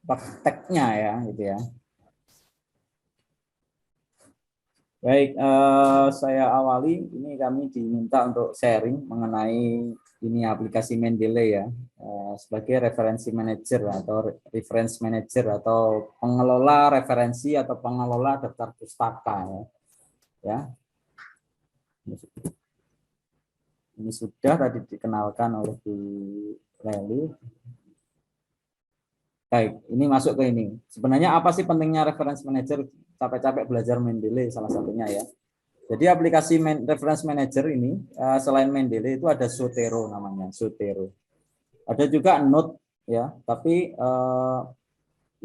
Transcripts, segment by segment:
prakteknya ya, gitu ya. Baik, saya awali. Ini kami diminta untuk sharing mengenai ini aplikasi Mendeley ya, sebagai referensi manager atau reference manager atau pengelola referensi atau pengelola daftar pustaka ya. Ini sudah tadi dikenalkan oleh Bu Leli. Baik, ini masuk ke ini. Sebenarnya apa sih pentingnya reference manager? Capek-capek belajar Mendeley salah satunya ya. Jadi aplikasi reference manager ini selain Mendeley itu ada Zotero namanya, Zotero. Ada juga Note ya, tapi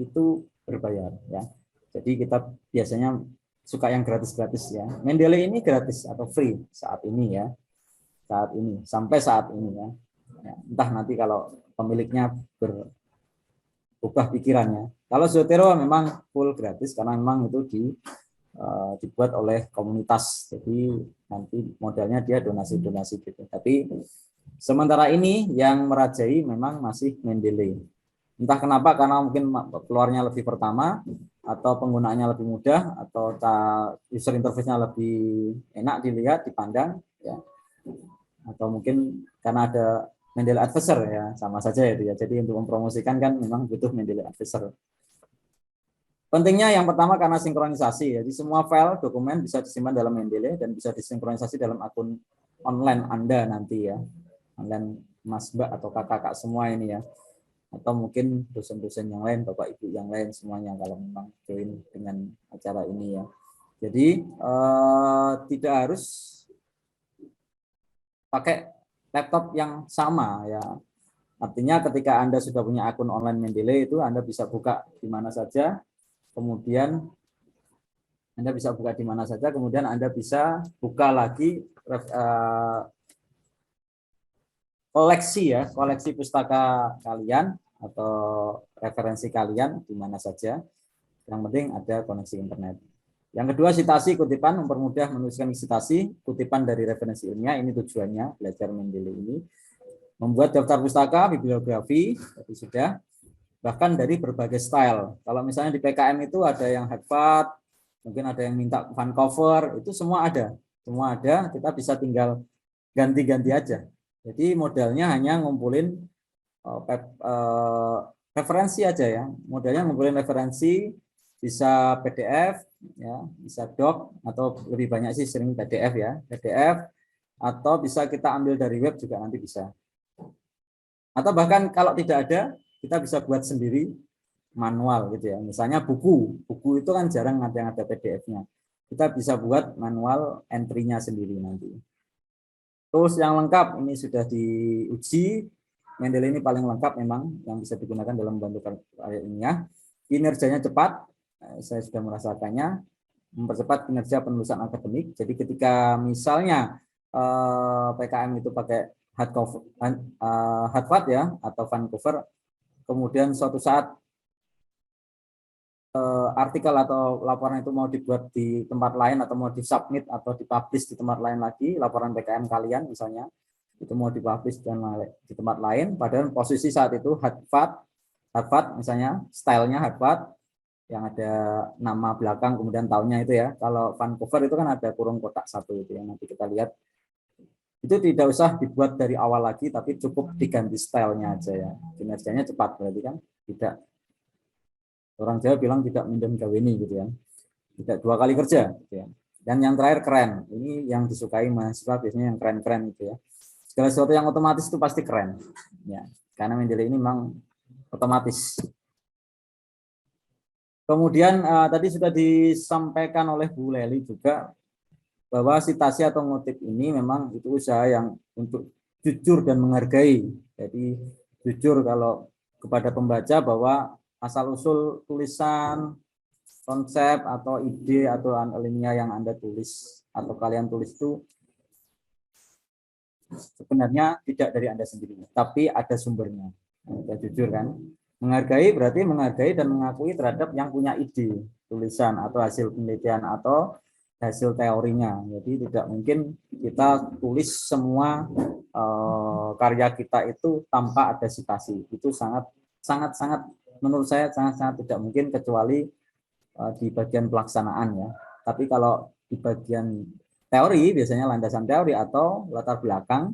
itu berbayar ya. Jadi kita biasanya suka yang gratis-gratis ya. Mendeley ini gratis atau free saat ini ya. Saat ini sampai saat ini ya. Entah nanti kalau pemiliknya berubah pikirannya. Kalau Zotero memang full gratis karena memang itu dibuat oleh komunitas. Jadi nanti modalnya dia donasi-donasi gitu. Tapi sementara ini yang merajai memang masih Mendeley. Entah kenapa, karena mungkin keluarnya lebih pertama, atau penggunaannya lebih mudah, atau user interface-nya lebih enak dilihat, dipandang, ya. Atau mungkin karena ada Mendeley Advisor ya, sama saja itu ya. Jadi untuk mempromosikan kan memang butuh Mendeley Advisor. Pentingnya yang pertama karena sinkronisasi. Jadi semua file dokumen bisa disimpan dalam Mendeley dan bisa disinkronisasi dalam akun online Anda nanti ya. Online Mas Mbak atau kakak-kakak semua ini ya. Atau mungkin dosen-dosen yang lain, Bapak Ibu yang lain semuanya kalau memang join dengan acara ini ya. Jadi tidak harus pakai laptop yang sama ya. Artinya ketika Anda sudah punya akun online Mendeley itu Anda bisa buka di mana saja, kemudian Anda bisa buka di mana saja, kemudian Anda bisa buka lagi koleksi ya, koleksi pustaka kalian atau referensi kalian di mana saja. Yang penting ada koneksi internet. Yang kedua, citasi kutipan, mempermudah menuliskan citasi kutipan dari referensi ilmiah. Ini tujuannya belajar Mendeley ini. Membuat daftar pustaka, bibliografi, tadi sudah. Bahkan dari berbagai style. Kalau misalnya di PKM itu ada yang Harvard, mungkin ada yang minta Vancouver, itu semua ada. Semua ada, kita bisa tinggal ganti-ganti aja. Jadi modalnya hanya ngumpulin referensi aja ya. Modalnya ngumpulin referensi, bisa PDF, ya, bisa doc atau lebih banyak sih sering PDF ya, PDF atau bisa kita ambil dari web juga nanti bisa. Atau bahkan kalau tidak ada, kita bisa buat sendiri manual gitu ya. Misalnya buku itu kan jarang ada yang ada PDF-nya. Kita bisa buat manual entry-nya sendiri nanti. Tools yang lengkap ini sudah diuji. Mendeley ini paling lengkap memang yang bisa digunakan dalam membantu karya ilmiah. Kinerjanya cepat, saya sudah merasakannya, mempercepat kinerja penulisan akademik. Jadi ketika misalnya PKM itu pakai Harvard ya atau Vancouver, kemudian suatu saat artikel atau laporan itu mau dibuat di tempat lain atau mau disubmit atau dipublish di tempat lain lagi, laporan PKM kalian misalnya itu mau dipublish di tempat lain, padahal posisi saat itu Harvard misalnya stylenya Harvard yang ada nama belakang kemudian tahunnya itu ya. Kalau Vancouver itu kan ada kurung kotak satu itu yang nanti kita lihat. Itu tidak usah dibuat dari awal lagi, tapi cukup diganti stylenya aja ya. Kinerjanya cepat berarti kan tidak. Orang Jawa bilang tidak mindem gaweni gitu ya. Tidak dua kali kerja gitu ya. Dan yang terakhir keren. Ini yang disukai mahasiswa biasanya yang keren-keren gitu ya. Segala sesuatu yang otomatis itu pasti keren. Ya, karena Mendeley ini memang otomatis. Kemudian tadi sudah disampaikan oleh Bu Leli juga bahwa citasi atau ngutip ini memang itu usaha yang untuk jujur dan menghargai. Jadi jujur kalau kepada pembaca bahwa asal-usul tulisan, konsep atau ide atau ilmiah yang Anda tulis atau kalian tulis itu sebenarnya tidak dari Anda sendiri, tapi ada sumbernya. Kita jujur kan. Menghargai berarti menghargai dan mengakui terhadap yang punya ide tulisan atau hasil penelitian atau hasil teorinya. Jadi tidak mungkin kita tulis semua karya kita itu tanpa ada citasi. Itu sangat menurut saya sangat-sangat tidak mungkin kecuali di bagian pelaksanaan ya. Tapi kalau di bagian teori biasanya landasan teori atau latar belakang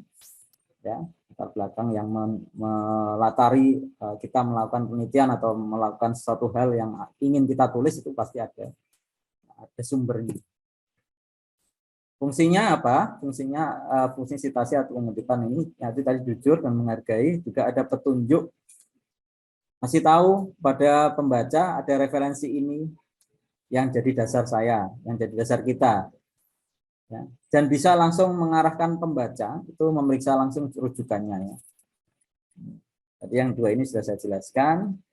ya, latar belakang yang melatari kita melakukan penelitian atau melakukan sesuatu hal yang ingin kita tulis itu pasti ada sumbernya. Fungsinya apa? Fungsi citasi atau pengutipan ini tadi jujur dan menghargai, juga ada petunjuk, masih tahu pada pembaca ada referensi ini yang jadi dasar saya, yang jadi dasar kita. Ya. Dan bisa langsung mengarahkan pembaca itu memeriksa langsung rujukannya ya. Jadi yang dua ini sudah saya jelaskan.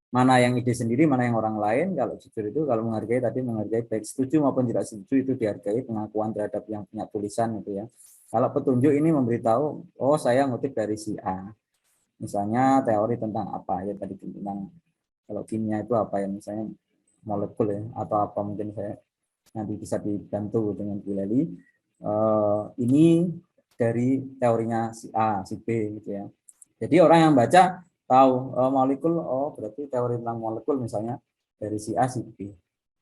Mana yang ide sendiri, mana yang orang lain. Kalau jujur itu, kalau menghargai tadi menghargai baik setuju maupun tidak setuju itu dihargai, pengakuan terhadap yang punya tulisan itu ya. Kalau petunjuk ini memberitahu, oh saya ngutip dari si A. Misalnya teori tentang apa ya tadi, tentang kalau kimia itu apa ya, misalnya molekul ya, atau apa mungkin saya nanti bisa dibantu dengan Bu Leli. Ini dari teorinya si A, si B gitu ya. Jadi orang yang baca tahu molekul, oh berarti teori tentang molekul misalnya dari si A, si B.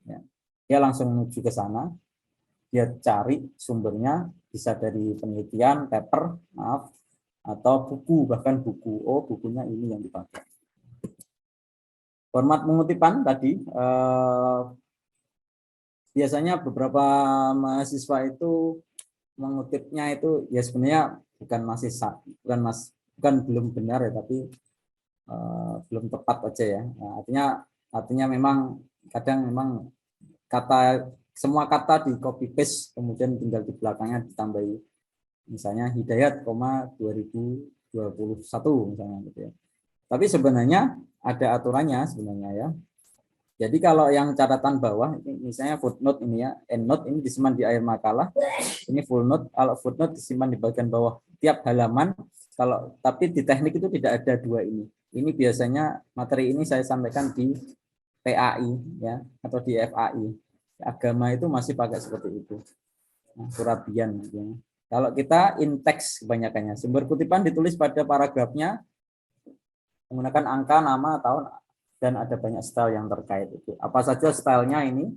Ya. Dia langsung menuju ke sana, dia cari sumbernya, bisa dari penelitian, paper, maaf, atau buku, bahkan buku. Oh bukunya ini yang dipakai. Format pengutipan tadi, biasanya beberapa mahasiswa itu mengutipnya itu ya sebenarnya bukan belum benar ya, tapi belum tepat aja ya. Nah, artinya memang kadang memang semua kata di copy paste kemudian tinggal di belakangnya ditambahi misalnya Hidayat, 2021 misalnya gitu ya. Tapi sebenarnya ada aturannya sebenarnya ya. Jadi kalau yang catatan bawah, misalnya footnote ini ya, endnote ini disimpan di akhir makalah, ini full note. Kalau footnote disimpan di bagian bawah tiap halaman. Tapi di teknik itu tidak ada dua ini. Ini biasanya materi ini saya sampaikan di PAI ya, atau di FAI. Agama itu masih pakai seperti itu. Nah, Surabian. Ya. Kalau kita in text kebanyakannya, sumber kutipan ditulis pada paragrafnya menggunakan angka, nama, tahun, dan ada banyak style yang terkait itu. Apa saja stylenya ini?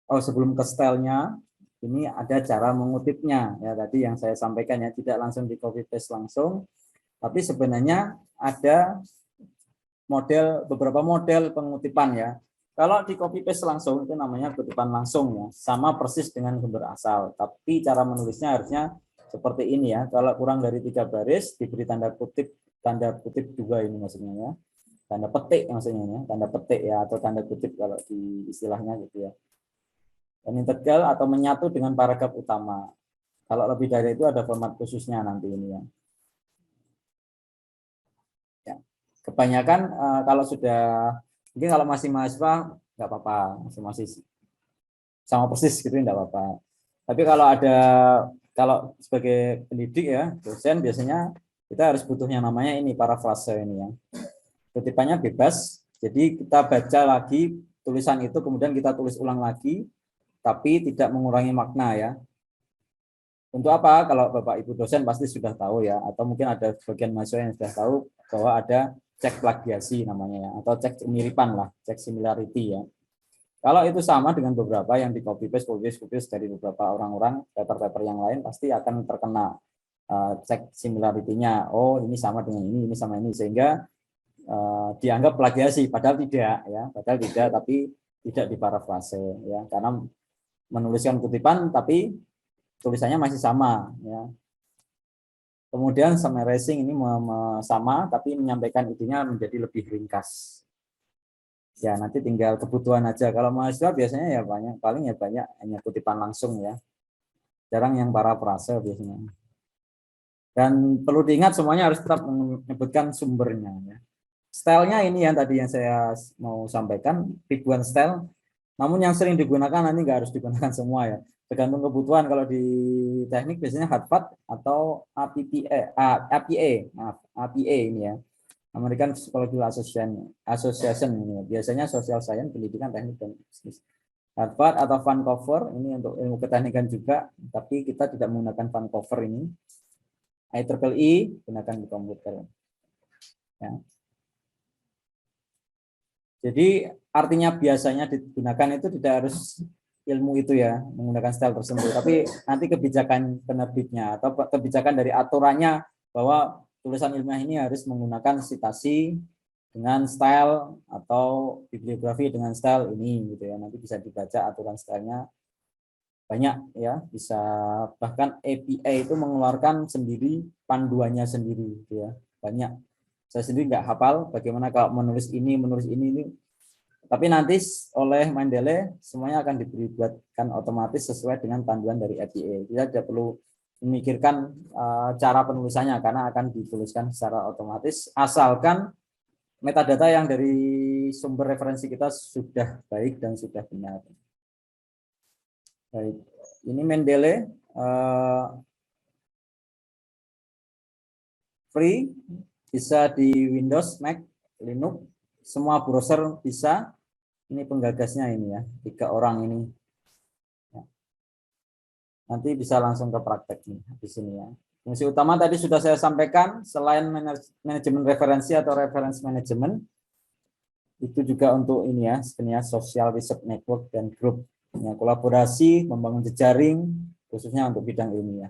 Sebelum ke stylenya, ini ada cara mengutipnya ya, tadi yang saya sampaikan ya, tidak langsung di copy paste langsung, tapi sebenarnya ada beberapa model pengutipan ya. Kalau di copy paste langsung itu namanya kutipan langsung ya, sama persis dengan sumber asal, tapi cara menulisnya harusnya seperti ini ya. Kalau kurang dari 3 baris diberi tanda kutip 2 ini maksudnya ya, tanda petik maksudnya ya, tanda petik ya, atau tanda kutip kalau di istilahnya gitu ya. Dan integral atau menyatu dengan paragraf utama. Kalau lebih dari itu ada format khususnya nanti ini ya. Ya. Kebanyakan kalau sudah, mungkin kalau masih mahasiswa nggak apa-apa, masih sama persis gitu nggak apa-apa. Tapi kalau sebagai pendidik ya, dosen biasanya kita harus butuh yang namanya ini parafrase ini ya. Kutipannya bebas, jadi kita baca lagi tulisan itu kemudian kita tulis ulang lagi, tapi tidak mengurangi makna ya. Untuk apa? Kalau Bapak Ibu dosen pasti sudah tahu ya, atau mungkin ada sebagian mahasiswa yang sudah tahu bahwa ada cek plagiasi namanya ya, atau cek kemiripan lah, cek similarity ya. Kalau itu sama dengan beberapa yang di copy paste dari beberapa orang-orang paper-paper yang lain, pasti akan terkena cek similarity-nya. Oh ini sama dengan ini sama ini, sehingga dianggap plagiasi, padahal tidak ya, tapi tidak diparafrase ya, karena menuliskan kutipan tapi tulisannya masih sama ya. Kemudian summarizing ini sama tapi menyampaikan idenya menjadi lebih ringkas. Ya nanti tinggal kebutuhan aja. Kalau mahasiswa biasanya ya paling banyak hanya kutipan langsung ya. Jarang yang parafrase biasanya. Dan perlu diingat semuanya harus tetap menyebutkan sumbernya ya. Stylenya ini yang tadi yang saya mau sampaikan, ribuan style. Namun yang sering digunakan nanti nggak harus digunakan semua ya. Tergantung kebutuhan. Kalau di teknik biasanya Harvard atau APA ini ya. American Psychological Association ini ya. Biasanya Social Science, Pendidikan, Teknik, dan Bisnis. Harvard atau Vancouver ini untuk ilmu keteknikan juga, tapi kita tidak menggunakan Vancouver ini. IEEE gunakan di komputer. Ya. Jadi artinya biasanya digunakan itu tidak harus ilmu itu ya, menggunakan style tersebut, tapi nanti kebijakan penerbitnya atau kebijakan dari aturannya bahwa tulisan ilmiah ini harus menggunakan sitasi dengan style atau bibliografi dengan style ini gitu ya. Nanti bisa dibaca aturan stylenya banyak ya, bisa bahkan APA itu mengeluarkan sendiri panduannya sendiri gitu ya. Banyak. Saya sendiri nggak hafal bagaimana kalau menulis ini, tapi nanti oleh Mendeley semuanya akan dibuatkan otomatis sesuai dengan panduan dari APA. Kita tidak perlu memikirkan cara penulisannya karena akan dituliskan secara otomatis asalkan metadata yang dari sumber referensi kita sudah baik dan sudah benar. Baik, ini Mendeley free, bisa di Windows, Mac, Linux, semua browser bisa. Ini penggagasnya ini ya, 3 orang ini. Nanti bisa langsung ke praktek nih di sini ya. Fungsi utama tadi sudah saya sampaikan, selain manajemen referensi atau reference management, itu juga untuk ini ya, sebenarnya social research network dan grup. Ya, kolaborasi, membangun jejaring, khususnya untuk bidang ini ya.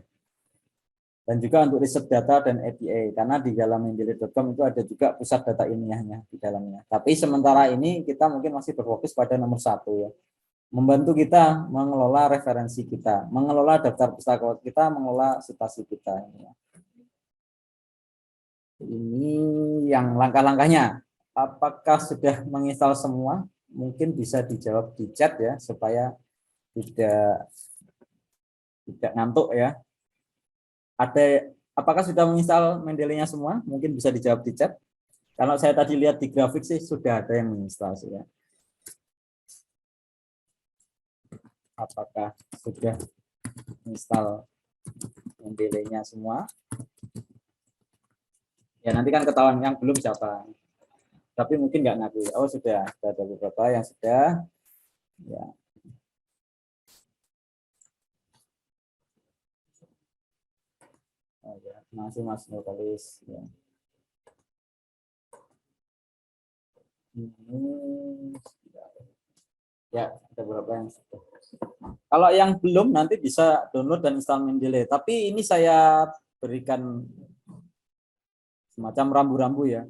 Dan juga untuk riset data dan APA, karena di dalam mendeley.com itu ada juga pusat data ilmiahnya di dalamnya. Tapi sementara ini kita mungkin masih berfokus pada nomor 1 ya, membantu kita mengelola referensi kita, mengelola daftar pustaka kita, mengelola citasi kita. Ini yang langkah-langkahnya. Apakah sudah menginstal semua? Mungkin bisa dijawab di chat ya, supaya tidak ngantuk ya. Apakah sudah menginstal Mendeley-nya semua? Mungkin bisa dijawab di chat. Kalau saya tadi lihat di grafik sih sudah ada yang menginstal ya. Apakah sudah menginstal Mendeley-nya semua? Ya nanti kan ketahuan yang belum siapa. Tapi mungkin nggak ngaku. Oh sudah ada beberapa yang sudah. Ya. Oh, ya. Masih Mas Nurkalis. Ya. Ya, ada beberapa yang sudah. Kalau yang belum nanti bisa download dan install Mendeley. Tapi ini saya berikan semacam rambu-rambu ya.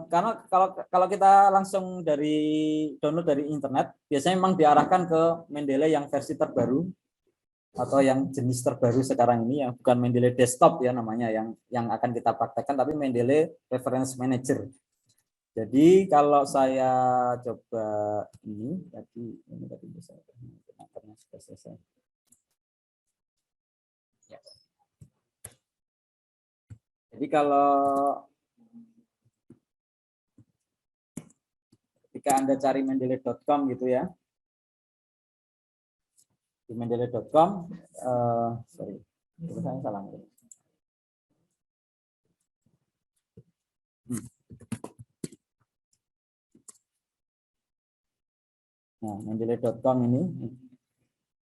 Karena kalau kita langsung dari download dari internet, biasanya memang diarahkan ke Mendeley yang versi terbaru atau yang jenis terbaru sekarang ini, yang bukan Mendeley desktop ya namanya, yang akan kita praktekkan, tapi Mendeley Reference Manager. Jadi kalau saya coba ini tadi bisa sudah selesai. Ya. Jadi kalau ketika Anda cari mendeley.com gitu ya, di mendeley.com, sorry, itu saya salah. Nah, mendeley.com ini,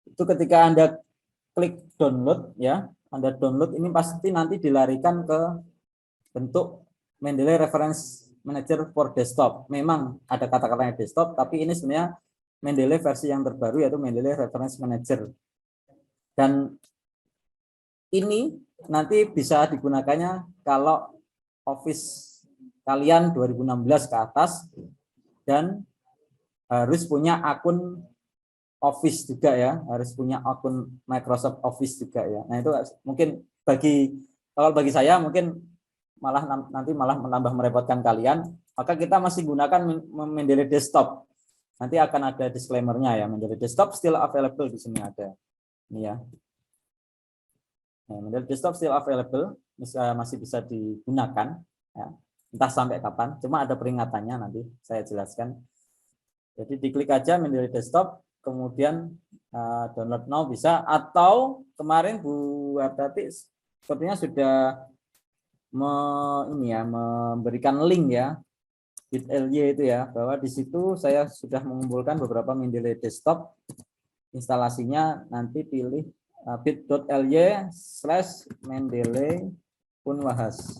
itu ketika Anda klik download ya, Anda download ini pasti nanti dilarikan ke bentuk Mendeley Reference Manager for Desktop. Memang ada kata-katanya desktop, tapi ini sebenarnya Mendeley versi yang terbaru yaitu Mendeley Reference Manager. Dan ini nanti bisa digunakannya kalau Office kalian 2016 ke atas dan harus punya akun Office juga ya, harus punya akun Microsoft Office juga ya. Nah itu mungkin kalau bagi saya mungkin nanti malah menambah merepotkan kalian. Maka kita masih gunakan Mendeley Desktop. Nanti akan ada disclaimer-nya ya, Mendeley Desktop still available di sini ada. Ini ya. Nah, Mendeley Desktop still available, masih bisa digunakan. Ya. Entah sampai kapan. Cuma ada peringatannya nanti saya jelaskan. Jadi diklik aja Mendeley Desktop, kemudian download now bisa, atau kemarin Bu Ardati sepertinya sudah memberikan link ya bit.ly itu ya, bahwa di situ saya sudah mengumpulkan beberapa Mendeley Desktop instalasinya. Nanti pilih bit.ly/mendeley punwahas.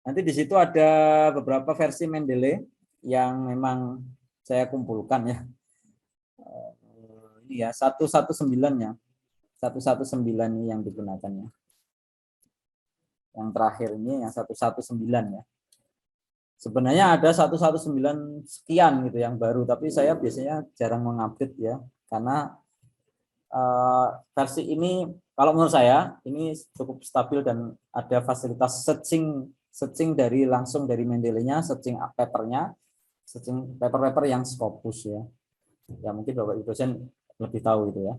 Nanti di situ ada beberapa versi Mendeley yang memang saya kumpulkan ya. Ini ya 119-nya. 119 ini yang digunakannya. Yang terakhir ini yang 119 ya. Sebenarnya ada 119 sekian gitu yang baru, tapi saya biasanya jarang mengupdate ya, karena versi ini kalau menurut saya ini cukup stabil dan ada fasilitas searching dari langsung dari Mendeley-nya, searching papernya, searching paper yang Scopus ya. Ya mungkin Bapak Ibu dosen lebih tahu itu ya.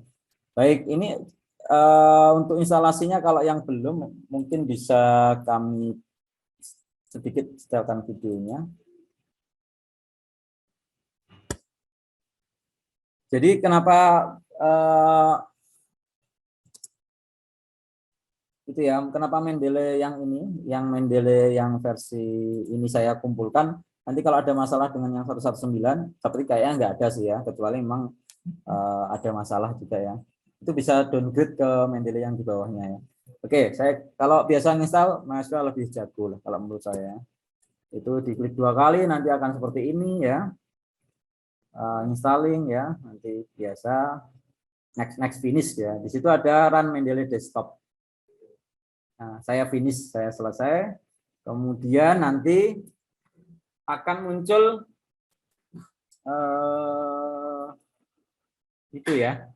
Baik, ini untuk instalasinya kalau yang belum mungkin bisa kami sedikit setelkan videonya. Jadi kenapa itu ya, kenapa Mendeley yang Mendeley yang versi ini saya kumpulkan. Nanti kalau ada masalah dengan yang 119, seperti kayaknya nggak ada sih ya, kecuali memang ada masalah juga ya. Itu bisa downgrade ke Mendeley yang di bawahnya ya. Oke, saya kalau biasa install mahasiswa lebih jago lah kalau menurut saya. Itu diklik 2 kali nanti akan seperti ini ya. Installing ya, nanti biasa next finish ya. Di situ ada run Mendeley desktop. Nah, saya finish, saya selesai. Kemudian nanti akan muncul itu ya.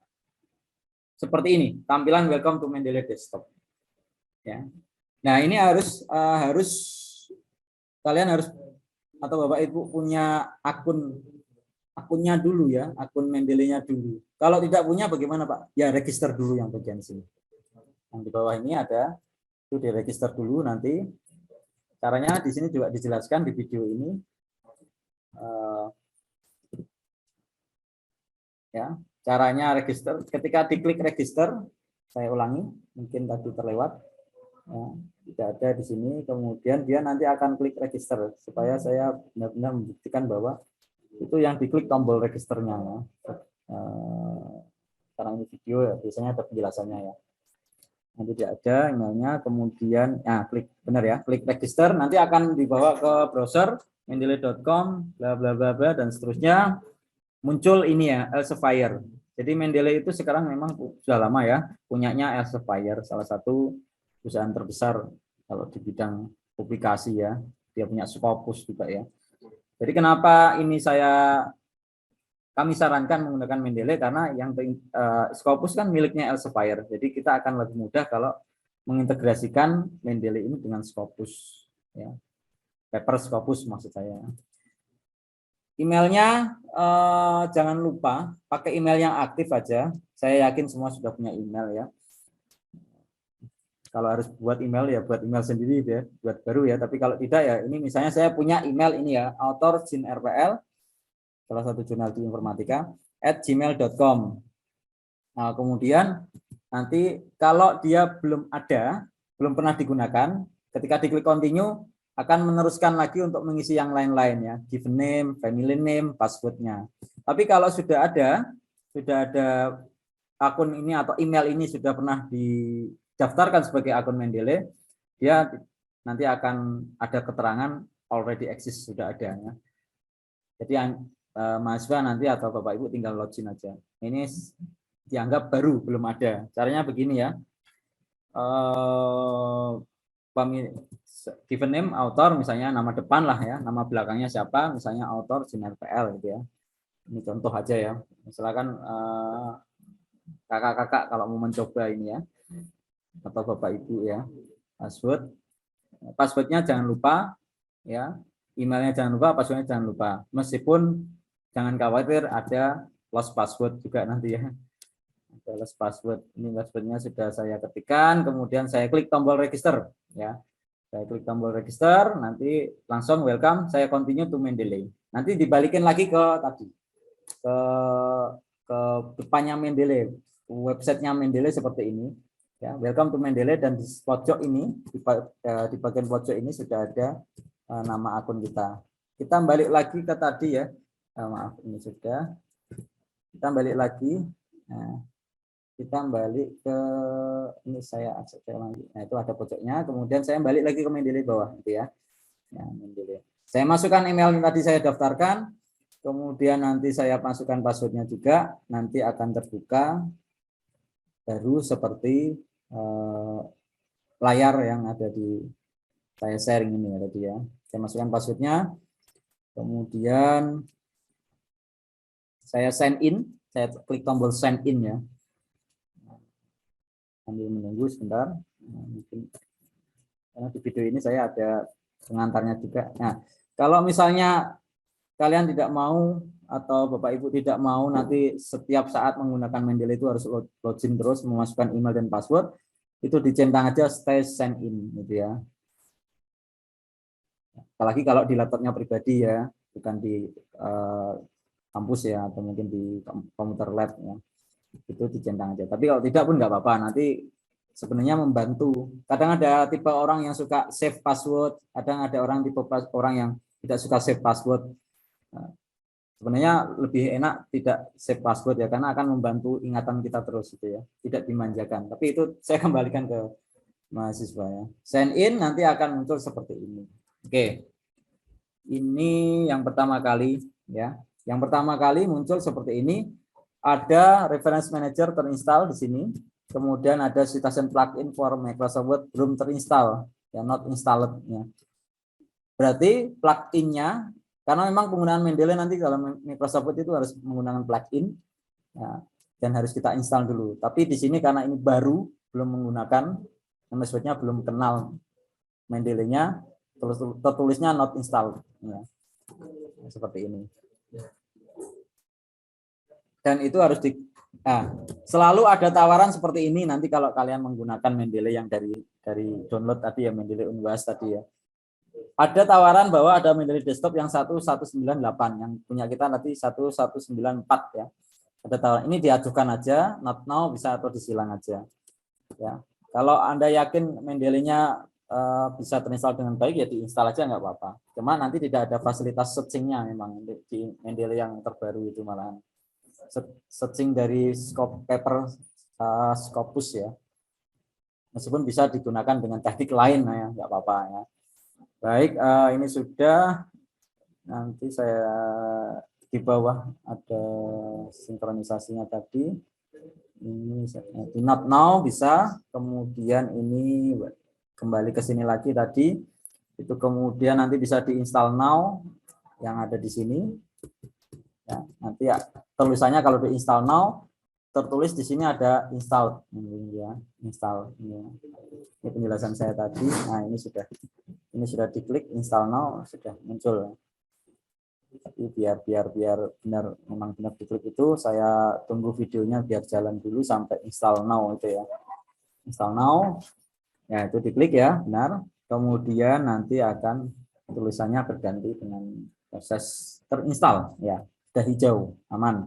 Seperti ini, tampilan welcome to Mendeley desktop. Ya. Nah, ini harus kalian harus atau Bapak Ibu punya akunnya dulu ya, akun Mendeley-nya dulu. Kalau tidak punya bagaimana Pak? Ya register dulu yang bagian sini. Yang di bawah ini ada, itu diregister dulu nanti. Caranya di sini juga dijelaskan di video ini. Ya, caranya register. Ketika diklik register, saya ulangi, mungkin tadi terlewat. Ya, tidak ada di sini. Kemudian dia nanti akan klik register supaya saya benar-benar membuktikan bahwa itu yang diklik tombol registernya ya. Karena ini video ya, biasanya ada penjelasannya ya. Nanti tidak ada emailnya, kemudian klik benar ya, klik register, nanti akan dibawa ke browser mendeley.com bla bla bla bla dan seterusnya. Muncul ini ya, Elsevier. Jadi Mendeley itu sekarang memang sudah lama ya, punyanya Elsevier, salah satu perusahaan terbesar kalau di bidang publikasi ya. Dia punya Scopus juga ya. Jadi kenapa ini kami sarankan menggunakan Mendeley karena yang Scopus kan miliknya Elsevier. Jadi kita akan lebih mudah kalau mengintegrasikan Mendeley ini dengan Scopus ya. Paper Scopus maksud saya. Emailnya jangan lupa pakai email yang aktif aja. Saya yakin semua sudah punya email ya. Kalau harus buat email ya buat email sendiri ya, buat baru ya. Tapi kalau tidak ya ini misalnya saya punya email ini ya, author Jin RPL, salah satu jurnal di informatika @gmail.com. Nah, kemudian nanti kalau dia belum pernah digunakan, ketika diklik continue akan meneruskan lagi untuk mengisi yang lain-lain ya, given name, family name, passwordnya. Tapi kalau sudah ada akun ini atau email ini sudah pernah didaftarkan sebagai akun Mendeley, dia nanti akan ada keterangan already exist, sudah ada ya. Jadi mahasiswa nanti atau Bapak Ibu tinggal login aja. Ini dianggap baru, belum ada. Caranya begini ya. Given name author misalnya nama depan lah ya, nama belakangnya siapa, misalnya author Jin RPL gitu ya. Ini contoh aja ya. Silakan kakak-kakak kalau mau mencoba ini ya, atau Bapak Ibu ya. Passwordnya jangan lupa ya, emailnya jangan lupa, passwordnya jangan lupa. Meskipun jangan khawatir ada lost password juga nanti ya. Ada lost password. Ini passwordnya sudah saya ketikkan, kemudian saya klik tombol register ya. Saya klik tombol register, nanti langsung welcome, saya continue to Mendeley. Nanti dibalikin lagi ke tadi, ke depannya Mendeley, websitenya Mendeley seperti ini. Ya, welcome to Mendeley, dan di pojok ini, di bagian pojok ini sudah ada nama akun kita. Kita balik lagi ke tadi ya, maaf ini sudah. Kita balik lagi. Nah, kita balik ke ini saya lagi. Nah, itu ada pojoknya. Kemudian saya balik lagi ke Mendeley bawah gitu ya. Ya, Mendeley. Saya masukkan email yang tadi saya daftarkan, kemudian nanti saya masukkan passwordnya juga, nanti akan terbuka baru seperti layar yang ada di saya sharing ini ya tadi ya. Saya masukkan passwordnya, kemudian saya sign in, saya klik tombol sign in ya. Sambil menunggu sebentar. Nah, mungkin karena di video ini saya ada pengantarnya juga. Nah, kalau misalnya kalian tidak mau atau Bapak Ibu tidak mau nanti setiap saat menggunakan Mendeley itu harus login terus memasukkan email dan password, itu dicentang aja stay sign in gitu ya. Apalagi kalau di laptopnya pribadi ya, bukan di kampus ya atau mungkin di komputer lab ya. Itu dicentang aja. Tapi kalau tidak pun nggak apa-apa. Nanti sebenarnya membantu. Kadang ada tipe orang yang suka save password, kadang ada orang tipe orang yang tidak suka save password. Nah, sebenarnya lebih enak tidak save password ya, karena akan membantu ingatan kita terus gitu ya, tidak dimanjakan. Tapi itu saya kembalikan ke mahasiswa ya. Sign in nanti akan muncul seperti ini. Oke, ini yang pertama kali ya. Yang pertama kali muncul seperti ini. Ada reference manager terinstall di sini. Kemudian ada citation plugin for Microsoft Word belum terinstall, ya not installed ya. Berarti pluginnya, karena memang penggunaan Mendeley nanti dalam Microsoft Word itu harus menggunakan plugin ya, dan harus kita install dulu. Tapi di sini karena ini baru, belum menggunakan, MS-nya belum kenal Mendeley-nya, tertulisnya not installed ya. Seperti ini. Dan itu harus selalu ada tawaran seperti ini nanti kalau kalian menggunakan Mendeley yang dari download tadi ya, Mendeley Unwas tadi ya. Ada tawaran bahwa ada Mendeley desktop yang 1198, yang punya kita nanti 1194 ya. Ada tawaran ini, diajukan aja, not now bisa atau disilang aja. Ya. Kalau Anda yakin Mendeley-nya bisa terinstall dengan baik ya diinstal aja nggak apa-apa. Cuma nanti tidak ada fasilitas searching-nya memang di Mendeley yang terbaru itu malahan. Searching dari scope paper Scopus ya, meskipun bisa digunakan dengan teknik lain ya, nggak apa-apa ya. Baik, ini sudah, nanti saya di bawah ada sinkronisasinya tadi, ini not now bisa, kemudian ini kembali ke sini lagi tadi, itu kemudian nanti bisa diinstal now yang ada di sini. Ya, nanti ya tulisannya kalau di install now tertulis di sini ada install ya, install ya. Ini penjelasan saya tadi. Nah, ini sudah diklik install now, sudah muncul. Tapi biar benar memang benar diklik itu, saya tunggu videonya biar jalan dulu sampai install now itu ya. Install now. Ya, itu diklik ya, benar. Kemudian nanti akan tulisannya berganti dengan proses terinstall ya. Sudah hijau, aman.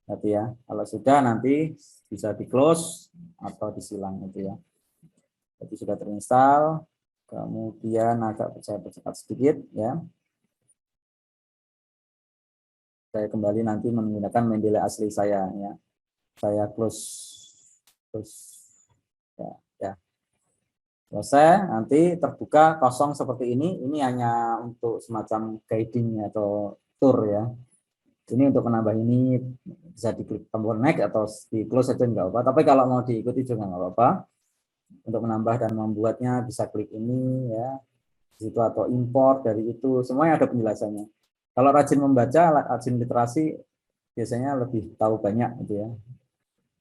Berarti ya, kalau sudah nanti bisa di close atau disilang itu ya. Jadi sudah terinstall, kemudian agak saya percepat sedikit ya. Saya kembali nanti menggunakan Mendeley asli saya ya. Saya close ya. Selesai, nanti terbuka kosong seperti ini. Ini hanya untuk semacam guiding atau tour ya. Ini untuk menambah ini bisa diklik tombol next atau di close saja nggak apa-apa. Tapi kalau mau diikuti juga nggak apa-apa. Untuk menambah dan membuatnya bisa klik ini ya, di situ atau import dari itu, semuanya ada penjelasannya. Kalau rajin membaca, rajin literasi, biasanya lebih tahu banyak gitu ya.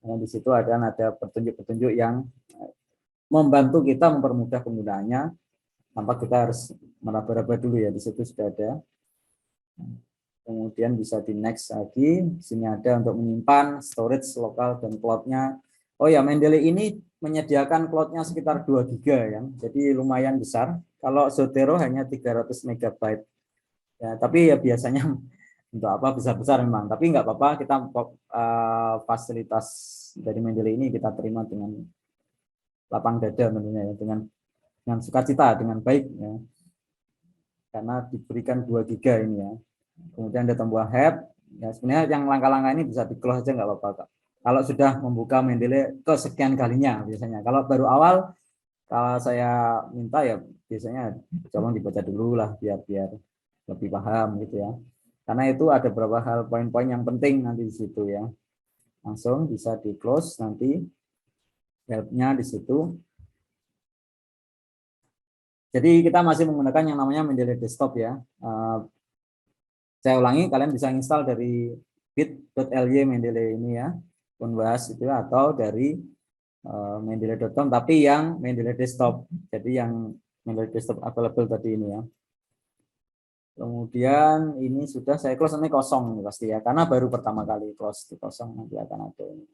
Karena di situ ada petunjuk-petunjuk yang membantu kita mempermudah penggunaannya tanpa kita harus meraba-raba dulu ya. Di situ sudah ada. Kemudian bisa di next lagi. Sini ada untuk menyimpan storage lokal dan cloud-nya. Oh ya, Mendeley ini menyediakan cloud-nya sekitar 2 GB ya. Jadi lumayan besar. Kalau Zotero hanya 300 MB. Ya, tapi ya biasanya untuk apa besar-besar memang. Tapi nggak apa-apa, kita fasilitas dari Mendeley ini kita terima dengan lapang dada tentunya ya, dengan sukacita, dengan baik ya. Karena diberikan 2 GB ini ya. Kemudian ada tombol help. Ya, sebenarnya yang langkah-langkah ini bisa di-close aja nggak apa-apa. Kalau sudah membuka Mendeley kesekian kalinya biasanya. Kalau baru awal Kalau saya minta ya biasanya tolong dibaca dulu lah biar lebih paham gitu ya. Karena itu ada beberapa hal poin-poin yang penting nanti di situ ya. Langsung bisa di close nanti help-nya di situ. Jadi kita masih menggunakan yang namanya Mendeley Desktop ya. Saya ulangi, kalian bisa install dari bit.ly Mendeley ini ya, Unbahas itu atau dari mendeley.com tapi yang Mendeley Desktop. Jadi yang Mendeley Desktop available tadi ini ya. Kemudian ini sudah saya close, ini kosong pasti ya, karena baru pertama kali close di kosong, nanti akan ada ini.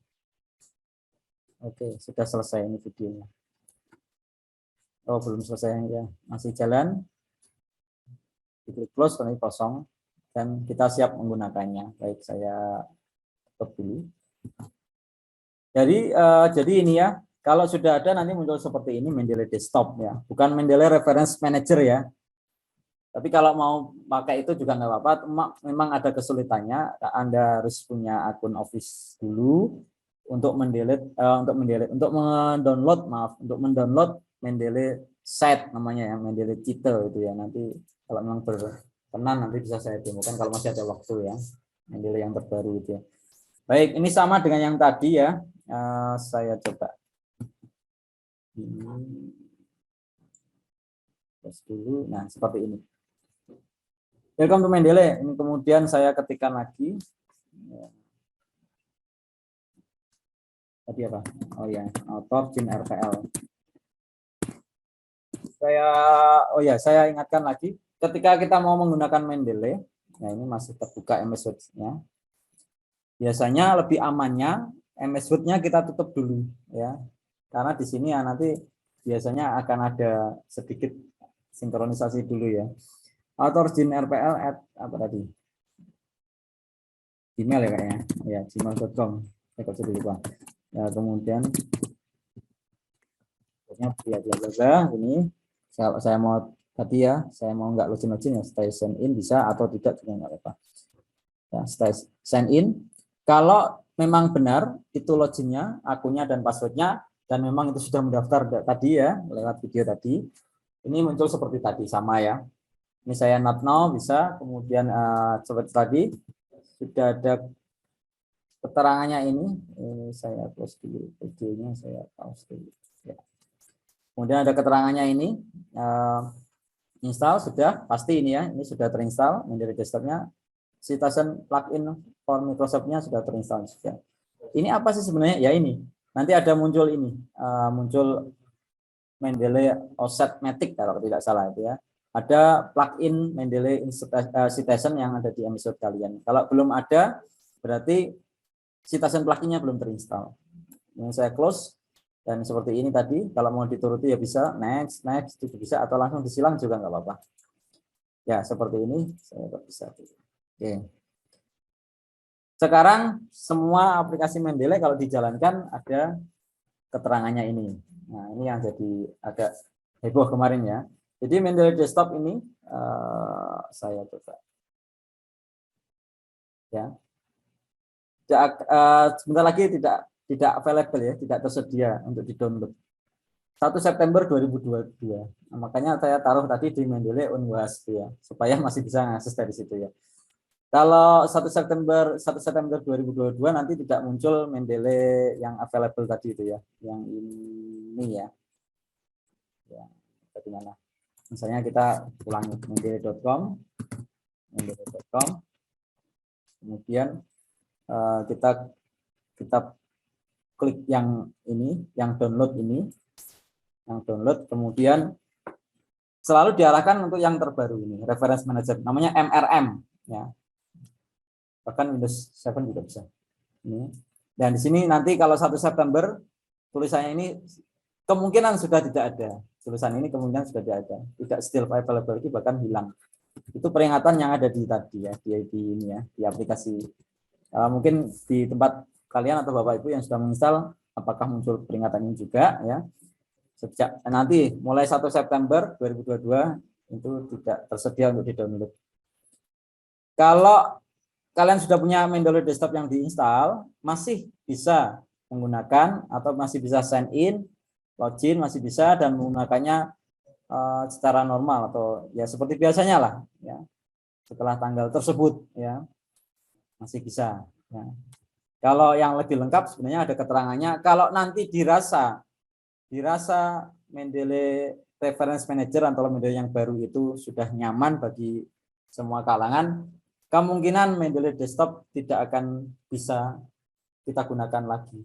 Oke, sudah selesai ini videonya. Oh, belum selesai ya, masih jalan. Di close, ini kosong dan kita siap menggunakannya. Baik, saya tutup dulu. Jadi ini ya, kalau sudah ada nanti muncul seperti ini Mendeley Desktop ya, bukan Mendeley Reference Manager ya. Tapi kalau mau pakai itu juga nggak apa-apa. Memang ada kesulitannya. Anda harus punya akun Office dulu untuk mendownload Mendeley Site namanya ya, Mendeley Cheetah itu ya. Nanti kalau memang berkenan nanti bisa saya demokan kalau masih ada waktu ya. Mendeley yang terbaru itu ya. Baik, ini sama dengan yang tadi ya. Saya coba ini dulu. Nah, seperti ini. Welcome to Mendeley. Ini kemudian saya ketikkan lagi. Tadi apa? Oh ya, author Jin RPL. Saya ingatkan lagi. Ketika kita mau menggunakan Mendeley, nah ini masih terbuka MS Word-nya. Biasanya lebih amannya MS Word-nya kita tutup dulu ya. Karena di sini ya nanti biasanya akan ada sedikit sinkronisasi dulu ya. Author Jin RPL at apa tadi? Gmail ya kayaknya. Ya, gmail.com. Saya kasih dulu Pak. Ya, kemudian bla bla bla ini saya mau tadi ya, saya mau nggak login ya, stay sign in bisa atau tidak juga nggak apa-apa. Ya, stay sign in. Kalau memang benar itu loginnya, akunnya dan passwordnya dan memang itu sudah mendaftar tadi ya lewat video tadi, ini muncul seperti tadi sama ya. Ini saya not now bisa, kemudian seperti tadi sudah ada keterangannya ini saya close dulu videonya, saya pause dulu. Ya. Kemudian ada keterangannya ini, install sudah pasti ini ya, ini sudah terinstall Mendeley Desktop-nya, Citizen plugin for Microsoft-nya sudah terinstall juga. Ini apa sih sebenarnya? Ya ini, nanti ada muncul ini, muncul Mendeley Offset Matic kalau tidak salah itu ya. Ada plugin Mendeley Citizen yang ada di episode kalian. Kalau belum ada, berarti Citizen plugin-nya belum terinstall. Yang saya close dan seperti ini tadi, kalau mau dituruti ya bisa next itu bisa atau langsung disilang juga nggak apa-apa. Ya seperti ini saya bisa. Oke. Sekarang semua aplikasi Mendeley kalau dijalankan ada keterangannya ini. Nah ini yang jadi agak heboh kemarin ya. Jadi Mendeley Desktop ini saya coba. Ya. Sebentar lagi tidak available ya, tidak tersedia untuk di-download. 1 September 2022. Nah, makanya saya taruh tadi di Mendeley Unbahas ya, supaya masih bisa mengakses dari situ ya. Kalau 1 September 2022 nanti tidak muncul Mendeley yang available tadi itu ya, yang ini ya. Ya, bagaimana? Misalnya kita ulangi mendeley.com, kemudian kita klik yang ini, yang download ini, kemudian selalu diarahkan untuk yang terbaru ini, Reference Manager, namanya MRM ya. Bahkan Windows 7 juga bisa. Ini. Dan di sini nanti kalau 1 September tulisannya ini kemungkinan sudah tidak ada. Tulisan ini kemungkinan sudah tidak ada. Tidak still available lagi, bahkan hilang. Itu peringatan yang ada di tadi ya, di ini ya, di aplikasi. Mungkin di tempat kalian atau Bapak Ibu yang sudah menginstal, apakah muncul peringatan ini juga ya. Sejak nanti mulai 1 September 2022 itu tidak tersedia untuk di-download. Kalau kalian sudah punya Mendeley Desktop yang diinstal, masih bisa menggunakan atau masih bisa sign in login masih bisa dan menggunakannya secara normal atau ya seperti biasanya lah ya. Setelah tanggal tersebut ya masih bisa ya. Kalau yang lebih lengkap sebenarnya ada keterangannya. Kalau nanti dirasa Mendeley Reference Manager atau Mendeley yang baru itu sudah nyaman bagi semua kalangan, kemungkinan Mendeley Desktop tidak akan bisa kita gunakan lagi.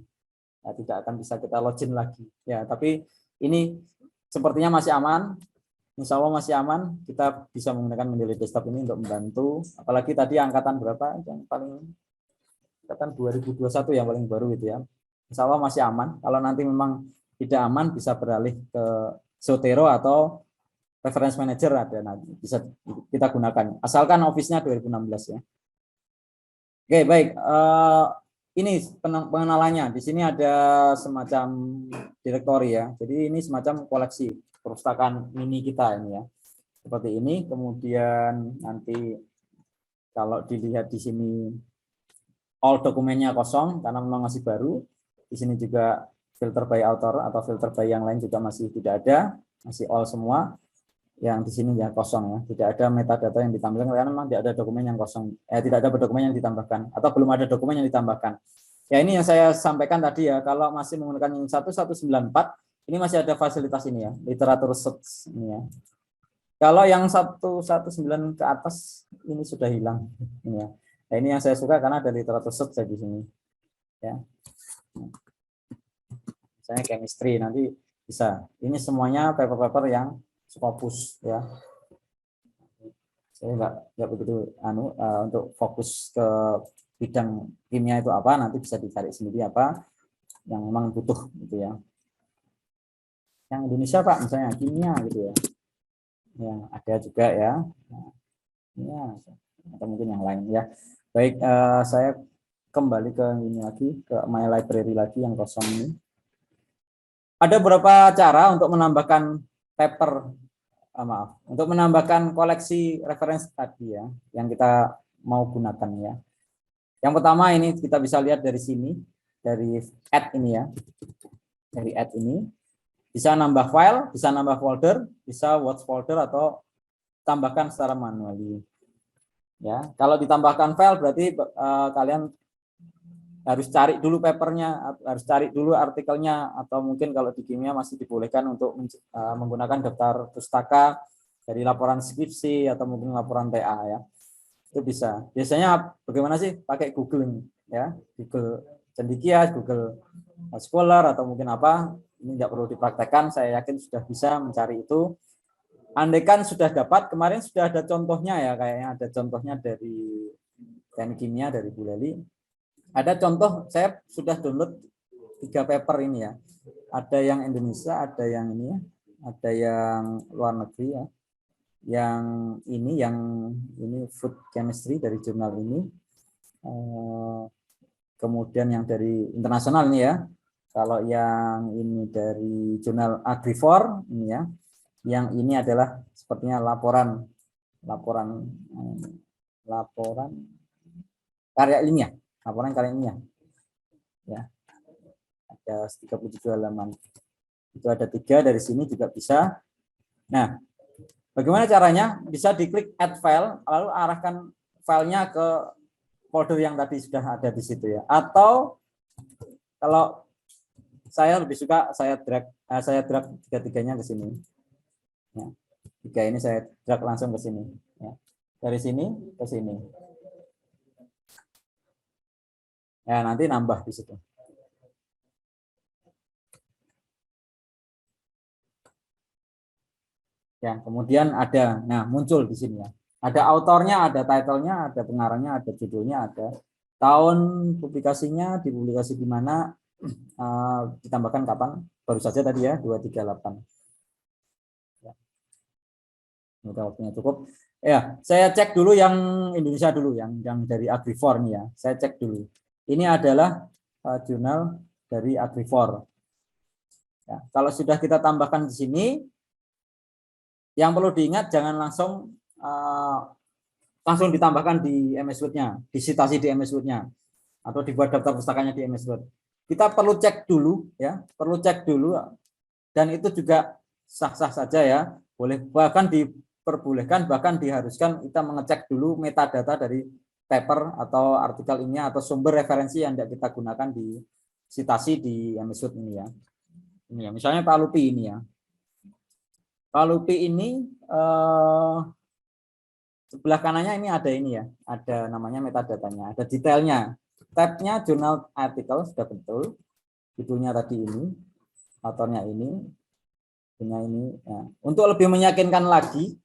Ya, tidak akan bisa kita login lagi. Ya, tapi ini sepertinya masih aman. Insya Allah masih aman. Kita bisa menggunakan Mendeley Desktop ini untuk membantu. Apalagi tadi angkatan berapa? Yang paling angkatan 2021 yang paling baru itu ya. Insya Allah masih aman. Kalau nanti memang tidak aman bisa beralih ke Zotero atau Reference Manager ada nanti bisa kita gunakan. Asalkan Office-nya 2016 ya. Oke, baik. Ini pengenalannya. Di sini ada semacam direktori ya. Jadi ini semacam koleksi perpustakaan mini kita ini ya. Seperti ini. Kemudian nanti kalau dilihat di sini all dokumennya kosong karena memang masih baru. Di sini juga filter by author atau filter by yang lain juga masih tidak ada, masih all semua. Yang di sini ya kosong ya, tidak ada metadata yang ditambahkan karena memang tidak ada dokumen yang kosong, tidak ada dokumen yang ditambahkan atau belum ada dokumen yang ditambahkan. Ya ini yang saya sampaikan tadi ya, kalau masih menggunakan yang 1194 ini masih ada fasilitas ini ya, literatur search ini ya. Kalau yang 119 ke atas ini sudah hilang ini ya. Nah, ini yang saya suka karena ada literatur search di sini. Ya. Misalnya chemistry nanti bisa. Ini semuanya paper-paper yang Scopus ya. Saya nggak begitu untuk fokus ke bidang kimia itu apa, nanti bisa dicari sendiri apa yang memang butuh gitu ya. Yang Indonesia Pak misalnya kimia gitu ya. Yang ada juga ya. Nah, ya atau mungkin yang lain ya. Baik, saya kembali ke ini lagi, ke My Library lagi yang kosong ini. Ada beberapa cara untuk menambahkan paper, untuk menambahkan koleksi referensi tadi ya, yang kita mau gunakan ya. Yang pertama ini kita bisa lihat dari sini, dari add ini ya, dari add ini bisa nambah file, bisa nambah folder, bisa watch folder atau tambahkan secara manually. Ya, kalau ditambahkan file berarti kalian harus cari dulu papernya, harus cari dulu artikelnya, atau mungkin kalau di kimia masih dibolehkan untuk menggunakan daftar pustaka dari laporan skripsi atau mungkin laporan TA ya. Itu bisa. Biasanya bagaimana sih? Pakai Google ya, Google Cendekia, Google Scholar atau mungkin apa. Ini tidak perlu dipraktekkan, saya yakin sudah bisa mencari itu. Andaikan sudah dapat, kemarin sudah ada contohnya ya, kayaknya ada contohnya dari teknik kimia dari Bu Leli. Ada contoh, saya sudah download 3 paper ini ya. Ada yang Indonesia, ada yang ini ya, ada yang luar negeri ya. Yang ini food chemistry dari jurnal ini. Kemudian yang dari internasional ini ya. Kalau yang ini dari jurnal Agrifor ini ya. Yang ini adalah sepertinya laporan karya ilmiah, laporan karya ilmiah. Ya. Ada 37 halaman. Itu ada 3 dari sini juga bisa. Nah, bagaimana caranya? Bisa diklik add file, lalu arahkan filenya ke folder yang tadi sudah ada di situ ya. Atau kalau saya lebih suka saya drag tiga-tiganya ke sini. Ya. 3 ini saya drag langsung ke sini. Ya. Dari sini ke sini. Ya, nanti nambah di situ. Ya, kemudian ada, nah muncul di sini ya. Ada autornya, ada titlenya, ada pengarangnya, ada judulnya, ada tahun publikasinya, dipublikasi di mana, ditambahkan kapan, baru saja tadi ya 238. Ya. Udah waktunya cukup. Ya, saya cek dulu yang Indonesia dulu, yang dari Agrifor nih ya. Saya cek dulu. Ini adalah jurnal dari Agrifor. Ya, kalau sudah kita tambahkan di sini, yang perlu diingat jangan langsung ditambahkan di MS Word-nya, disitasi di MS Word-nya, atau dibuat daftar pustakanya di MS Word. Kita perlu cek dulu ya, perlu cek dulu dan itu juga sah-sah saja ya, boleh, bahkan diperbolehkan, bahkan diharuskan kita mengecek dulu metadata dari paper atau artikel ini atau sumber referensi yang tidak kita gunakan di citasi di episode ini ya. Ini ya, misalnya Pak Lupi ini ya. Pak Lupi ini sebelah kanannya ini ya, ada namanya metadatanya, ada detailnya. Tabnya jurnal artikel sudah betul, judulnya tadi ini, autornya ini, ini. Ya. Untuk lebih meyakinkan lagi,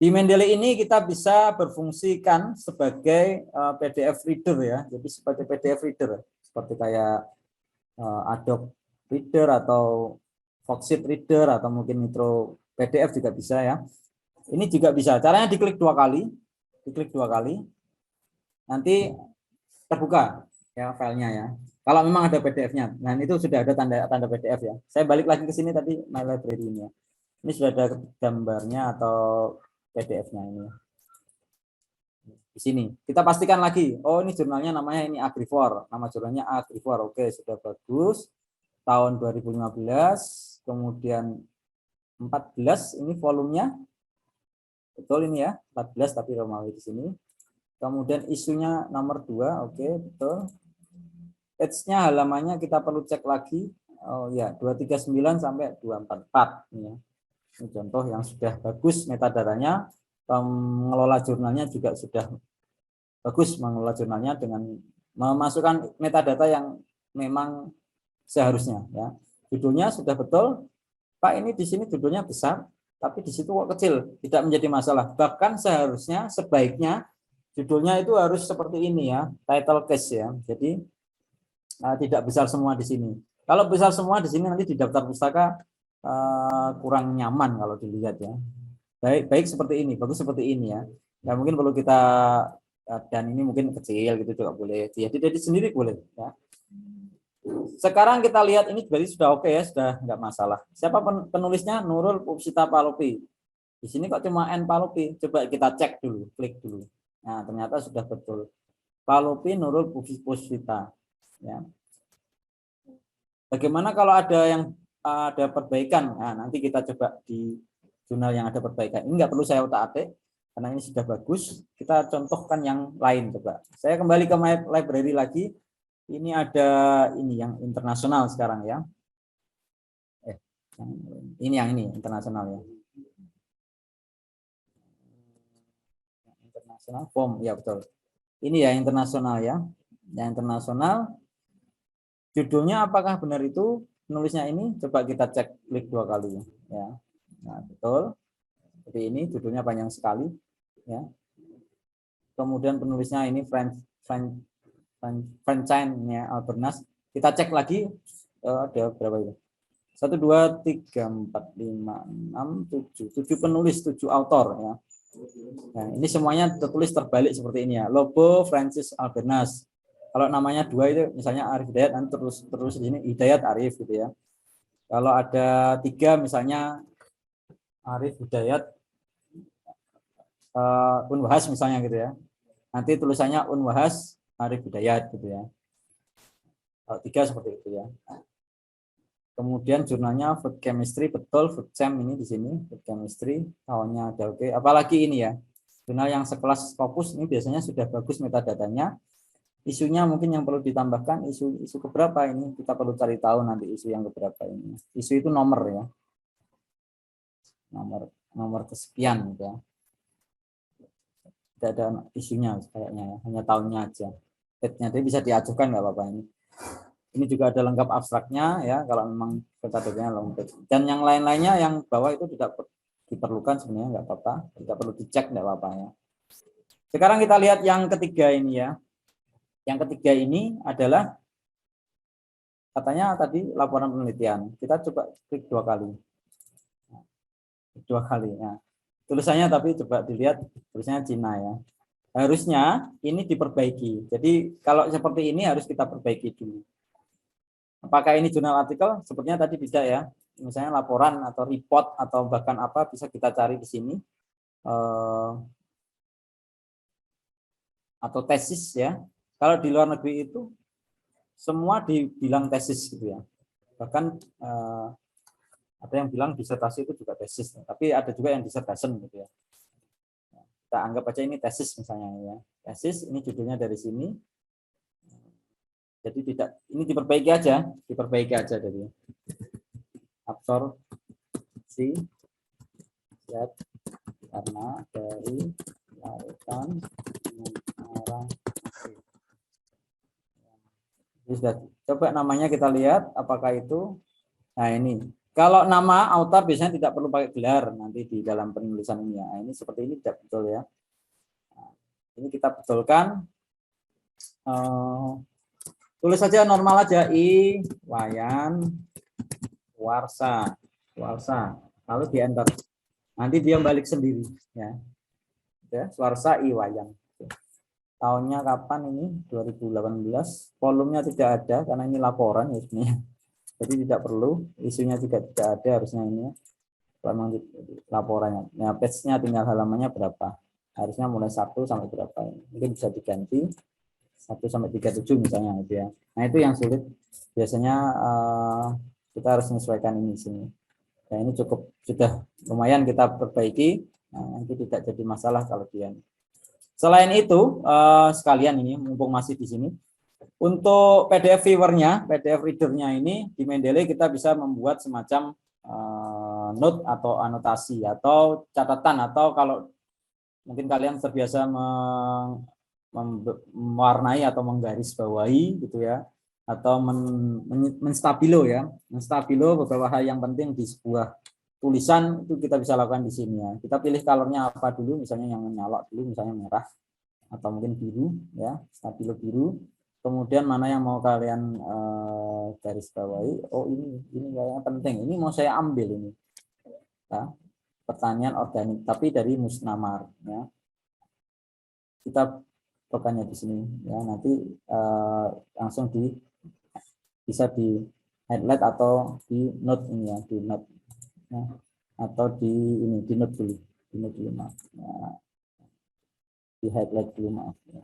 di Mendeley ini kita bisa berfungsikan sebagai PDF reader ya, jadi sebagai PDF reader, seperti kayak Adobe Reader atau Foxit Reader atau mungkin Nitro PDF juga bisa ya. Ini juga bisa. Caranya diklik 2 kali, nanti terbuka ya filenya ya. Kalau memang ada PDF-nya, nah itu sudah ada tanda PDF ya. Saya balik lagi ke sini tadi My Library ini ya. Ini sudah ada gambarnya atau PDF-nya ini. Di sini kita pastikan lagi. Oh ini jurnalnya namanya ini Agrifor, nama jurnalnya Agrifor. Oke sudah bagus. Tahun 2015, kemudian 14 ini volumenya. Betul ini ya, 14 tapi Romawi di sini. Kemudian isunya nomor 2, oke betul. Page-nya halamannya kita perlu cek lagi. Oh ya, 239 sampai 244 ini ya. Ini contoh yang sudah bagus metadatanya. Mengelola jurnalnya juga sudah bagus mengelola jurnalnya dengan memasukkan metadata yang memang seharusnya ya. Judulnya sudah betul. Pak ini di sini judulnya besar, tapi di situ kok kecil, tidak menjadi masalah. Bahkan seharusnya sebaiknya judulnya itu harus seperti ini ya, title case ya. Jadi tidak besar semua di sini. Kalau besar semua di sini nanti di daftar pustaka kurang nyaman kalau dilihat ya. Baik seperti ini, bagus seperti ini ya. Ya mungkin perlu kita dan ini mungkin kecil gitu juga boleh. Jadi sendiri boleh ya. Sekarang kita lihat ini berarti sudah oke ya, sudah nggak masalah. Siapa penulisnya? Nurul Puspita Palopi. Di sini kok cuma N Palopi. Coba kita cek dulu, klik dulu. Nah ternyata sudah betul. Palopi Nurul Puspita. Ya. Bagaimana kalau ada yang ada perbaikan? Nah, nanti kita coba di jurnal yang ada perbaikan. Ini nggak perlu saya utak-atik karena ini sudah bagus. Kita contohkan yang lain coba. Saya kembali ke My Library lagi. Ini ada ini yang internasional sekarang ya. Ini yang ini internasional ya. Internasional form ya betul. Ini ya internasional ya. Yang internasional. Judulnya apakah benar itu penulisnya ini? Coba kita cek, klik 2 kali ya. Nah, betul. Seperti ini judulnya panjang sekali ya. Kemudian penulisnya ini Francine Albernas. Kita cek lagi ada berapa itu? 1 2 3 4 5 6 7 penulis, 7 autor ya. Nah, ini semuanya tertulis terbalik seperti ini ya. Lobo Francis Albernas. Kalau namanya 2 itu misalnya Arif Hidayat, nanti terus di sini Hidayat Arif gitu ya. Kalau ada 3 misalnya Arif Hidayat Unwahas misalnya gitu ya. Nanti tulisannya Unwahas Arif Hidayat gitu ya. Kalau 3 seperti itu ya. Kemudian jurnalnya Food Chemistry, betul Food Chem ini di sini Food Chemistry, tahunnya ada oke. Apalagi ini ya. Jurnal yang sekelas Scopus ini biasanya sudah bagus metadatanya. Isunya mungkin yang perlu ditambahkan isu keberapa ini kita perlu cari tahu nanti isu yang keberapa ini. Isu itu nomor ya, nomor kesekian gitu ya. Tidak ada isunya kayaknya ya, hanya tahunnya aja. Jadi bisa diajukan nggak apa-apa ini. Ini juga ada lengkap abstraknya ya kalau memang metadatanya lengkap. Dan yang lain-lainnya yang bawah itu tidak diperlukan sebenarnya nggak apa-apa, tidak perlu dicek nggak apa-apa ya. Sekarang kita lihat yang ketiga ini ya. Yang ketiga ini adalah katanya tadi laporan penelitian. Kita coba klik 2 kali. 2 kali. Nah, tulisannya tapi coba dilihat tulisannya Cina ya. Harusnya ini diperbaiki. Jadi kalau seperti ini harus kita perbaiki dulu. Apakah ini jurnal artikel? Sepertinya tadi bisa ya. Misalnya laporan atau report atau bahkan apa bisa kita cari di sini. Atau tesis ya. Kalau di luar negeri itu semua dibilang tesis gitu ya. Bahkan Ada yang bilang disertasi itu juga tesis, tapi ada juga yang dissertation gitu ya. Kita anggap aja ini tesis misalnya ya. Tesis ini judulnya dari sini. Jadi tidak, ini diperbaiki aja dari absorpsi zat karena dari larutan mengarah. Sudah, coba namanya kita lihat apakah itu. Nah ini, kalau nama author biasanya tidak perlu pakai gelar nanti di dalam penulisan ini ya. Nah, ini seperti ini tidak betul ya. Nah, ini kita betulkan. Tulis saja normal aja, I Wayan Warsa, lalu di enter. Nanti dia balik sendiri ya. Warsa I Wayan. Tahunnya kapan ini? 2018. Volumenya tidak ada karena ini laporan ya sebenarnya. Jadi tidak perlu, isunya juga tidak ada harusnya ini. Memang laporannya. Nah, page-nya tinggal halamannya berapa. Harusnya mulai 1 sampai berapa ini. Mungkin bisa diganti 1 sampai 37 misalnya gitu ya. Nah, itu yang sulit. Biasanya kita harus menyesuaikan ini sini. Nah, ini cukup sudah lumayan kita perbaiki. Nah, nanti tidak jadi masalah kalau dia. Selain itu, sekalian ini mumpung masih di sini, untuk PDF viewernya, PDF readernya ini di Mendeley kita bisa membuat semacam note atau anotasi atau catatan, atau kalau mungkin kalian terbiasa mewarnai atau menggaris bawahi gitu ya, atau menstabilo ya, menstabilo beberapa hal yang penting di sebuah tulisan itu kita bisa lakukan di sini ya. Kita pilih colornya apa dulu, misalnya yang menyalok dulu, misalnya merah atau mungkin biru ya, stabilo biru. Kemudian mana yang mau kalian garis bawahi? Oh ini kayaknya penting. Ini mau saya ambil ini. Ya, pertanian organik, tapi dari Musnamar ya. Kita tokannya di sini ya. Nanti langsung bisa di highlight atau di note ini ya, di note ya. Atau di note dulu, di note dulu maaf. Ya. Di highlight dulu maaf ya.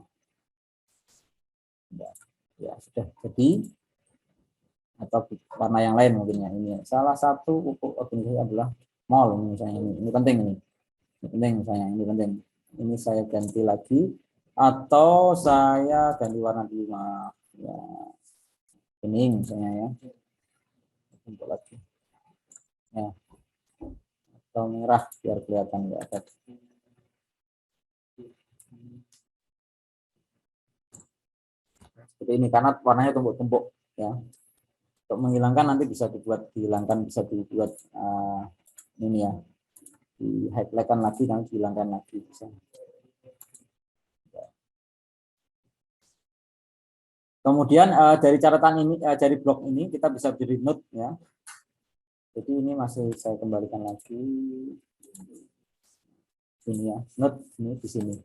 Ya sudah jadi, atau warna yang lain mungkin ya. Ini salah satu pupuk organisasi adalah mol ini misalnya, ini penting ini penting misalnya, ini penting, ini saya ganti lagi atau saya ganti warna dulu maaf ya, kuning misalnya ya, untuk lagi ya, atau merah biar kelihatan ya. Seperti ini karena warnanya tumpuk-tumpuk ya. Untuk menghilangkan nanti bisa dihilangkan, bisa dibuat ini ya, di highlightkan lagi dan dihilangkan lagi bisa. Kemudian dari catatan ini, dari blok ini kita bisa beri note ya. Jadi ini masih saya kembalikan lagi ini ya, note ini di sini.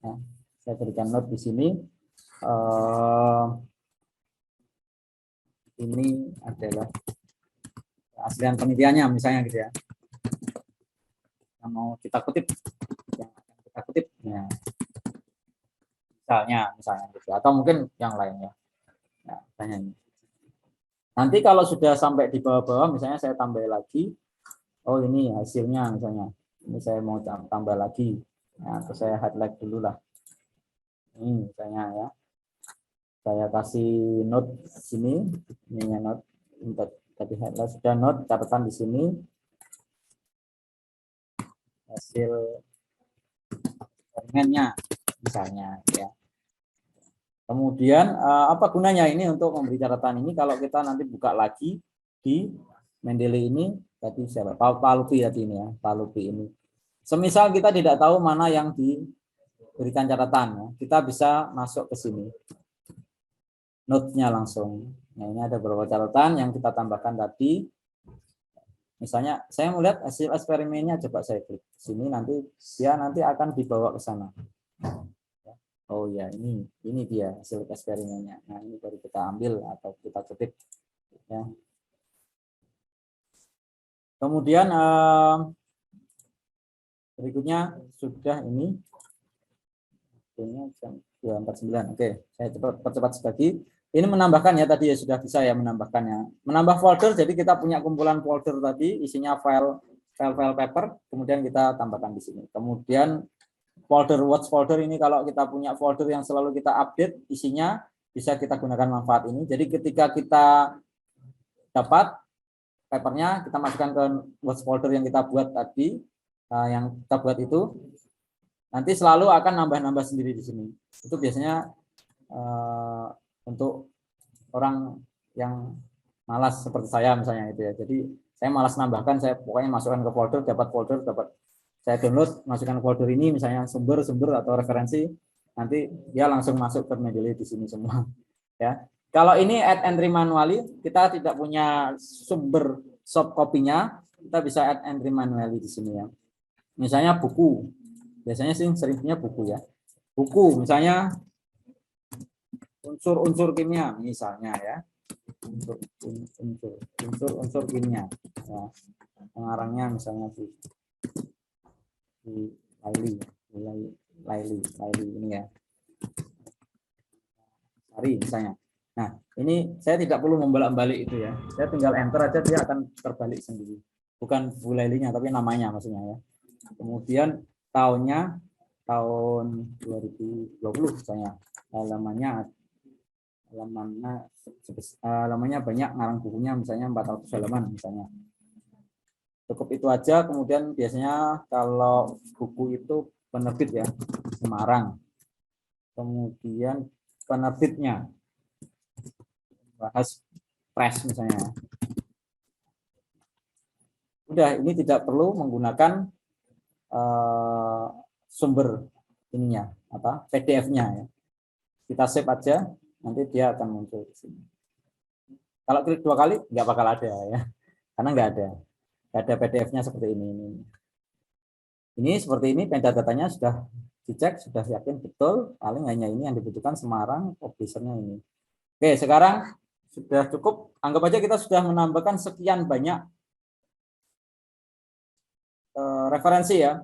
Ya, saya berikan note di sini. Ini adalah aslian penelitiannya misalnya gitu ya. Yang mau kita kutip, yang akan kita kutip ya. Misalnya gitu, atau mungkin yang lainnya. Nah, tanya ini. Nanti kalau sudah sampai di bawah-bawah misalnya saya tambah lagi. Oh ini hasilnya misalnya. Ini saya mau tambah lagi. Nah, terus saya highlight dulu lah. Ini misalnya ya. Saya kasih note sini, ini note untuk tadi highlight sudah, note catatan di sini hasil eksperimennya misalnya ya. Kemudian apa gunanya ini untuk memberi catatan ini kalau kita nanti buka lagi di Mendeley ini tadi siapa? Palupi tadi ini ya, Palupi ini. Semisal kita tidak tahu mana yang diberikan catatan ya, kita bisa masuk ke sini. Note-nya langsung. Nah, ini ada beberapa catatan yang kita tambahkan tadi. Misalnya saya melihat hasil eksperimennya, coba saya klik sini, nanti dia nanti akan dibawa ke sana. Oh ya, ini dia hasil eksperimennya. Nah, ini baru kita ambil atau kita ketik ya. Kemudian berikutnya sudah ini jam 2:49. Oke, saya percepat sekali. Ini menambahkan ya, tadi ya sudah bisa ya menambahkannya. Menambah folder, jadi kita punya kumpulan folder tadi isinya file paper, kemudian kita tambahkan di sini. Kemudian folder watch folder ini kalau kita punya folder yang selalu kita update isinya, bisa kita gunakan manfaat ini. Jadi ketika kita dapat papernya, kita masukkan ke watch folder yang kita buat tadi, yang kita buat itu, nanti selalu akan nambah-nambah sendiri di sini. Itu biasanya untuk orang yang malas seperti saya misalnya itu ya. Jadi saya malas nambahkan, saya pokoknya masukkan ke folder, dapat saya download, masukkan ke folder ini misalnya sumber atau referensi, nanti dia langsung masuk ke Mendeley di sini semua ya. Kalau ini add entry manually, kita tidak punya sumber soft copy-nya, kita bisa add entry manually di sini ya. Misalnya buku. Biasanya sih seringnya buku ya. Buku misalnya unsur-unsur kimia misalnya ya. Unsur kimia. Ya. Pengarangnya misalnya di Laili ini ya. Sari misalnya. Nah, ini saya tidak perlu membolak-balik itu ya. Saya tinggal enter aja dia akan terbalik sendiri. Bukan Bu Lailinya tapi namanya maksudnya ya. Kemudian tahunnya tahun 2020 misalnya. Halamannya banyak, ngarang bukunya misalnya 400 halaman misalnya. Cukup itu aja. Kemudian biasanya kalau buku itu penerbit ya, Semarang. Kemudian penerbitnya bahas press misalnya. Udah, ini tidak perlu menggunakan sumber ininya apa PDF-nya ya. Kita save aja, nanti dia akan muncul di sini. Kalau klik 2 kali nggak bakal ada ya, karena nggak ada PDF-nya seperti ini. Ini seperti ini, metadatanya sudah dicek, sudah yakin betul, paling hanya ini yang dibutuhkan Semarang, publishernya ini. Oke, sekarang sudah cukup. Anggap aja kita sudah menambahkan sekian banyak referensi ya,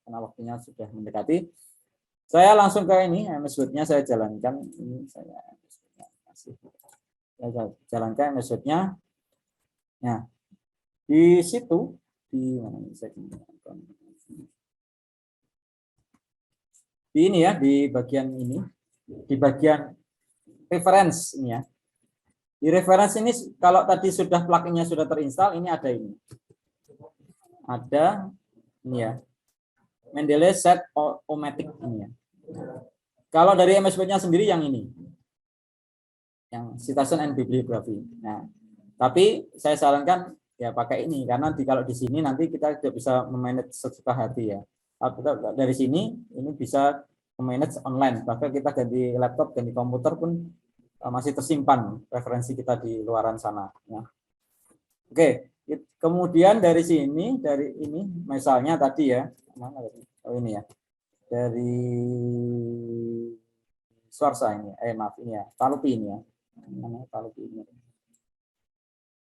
karena waktunya sudah mendekati. Saya langsung ke ini, MS Word-nya saya jalankan. Ini saya jalankan MS Word-nya. Nah, di situ di mana saya di ini ya, di bagian ini, di bagian reference ini ya. Di reference ini kalau tadi sudah plugin-nya sudah terinstall, ini ada ini. Ada ini ya. Mendeley Set O-Matic ini ya. Kalau dari MS Word-nya sendiri yang ini. Yang citation and bibliography. Nah, tapi saya sarankan ya pakai ini karena kalau di sini nanti kita tidak bisa memanage sesuka hati ya. Dari sini ini bisa memanage online. Bahkan kita ganti laptop, ganti komputer pun masih tersimpan referensi kita di luaran sana. Ya. Oke, kemudian dari sini, dari ini misalnya tadi ya, mana ini ya, dari Swarsa ini, maaf ini ya, Palupi ini ya. Palupi ini.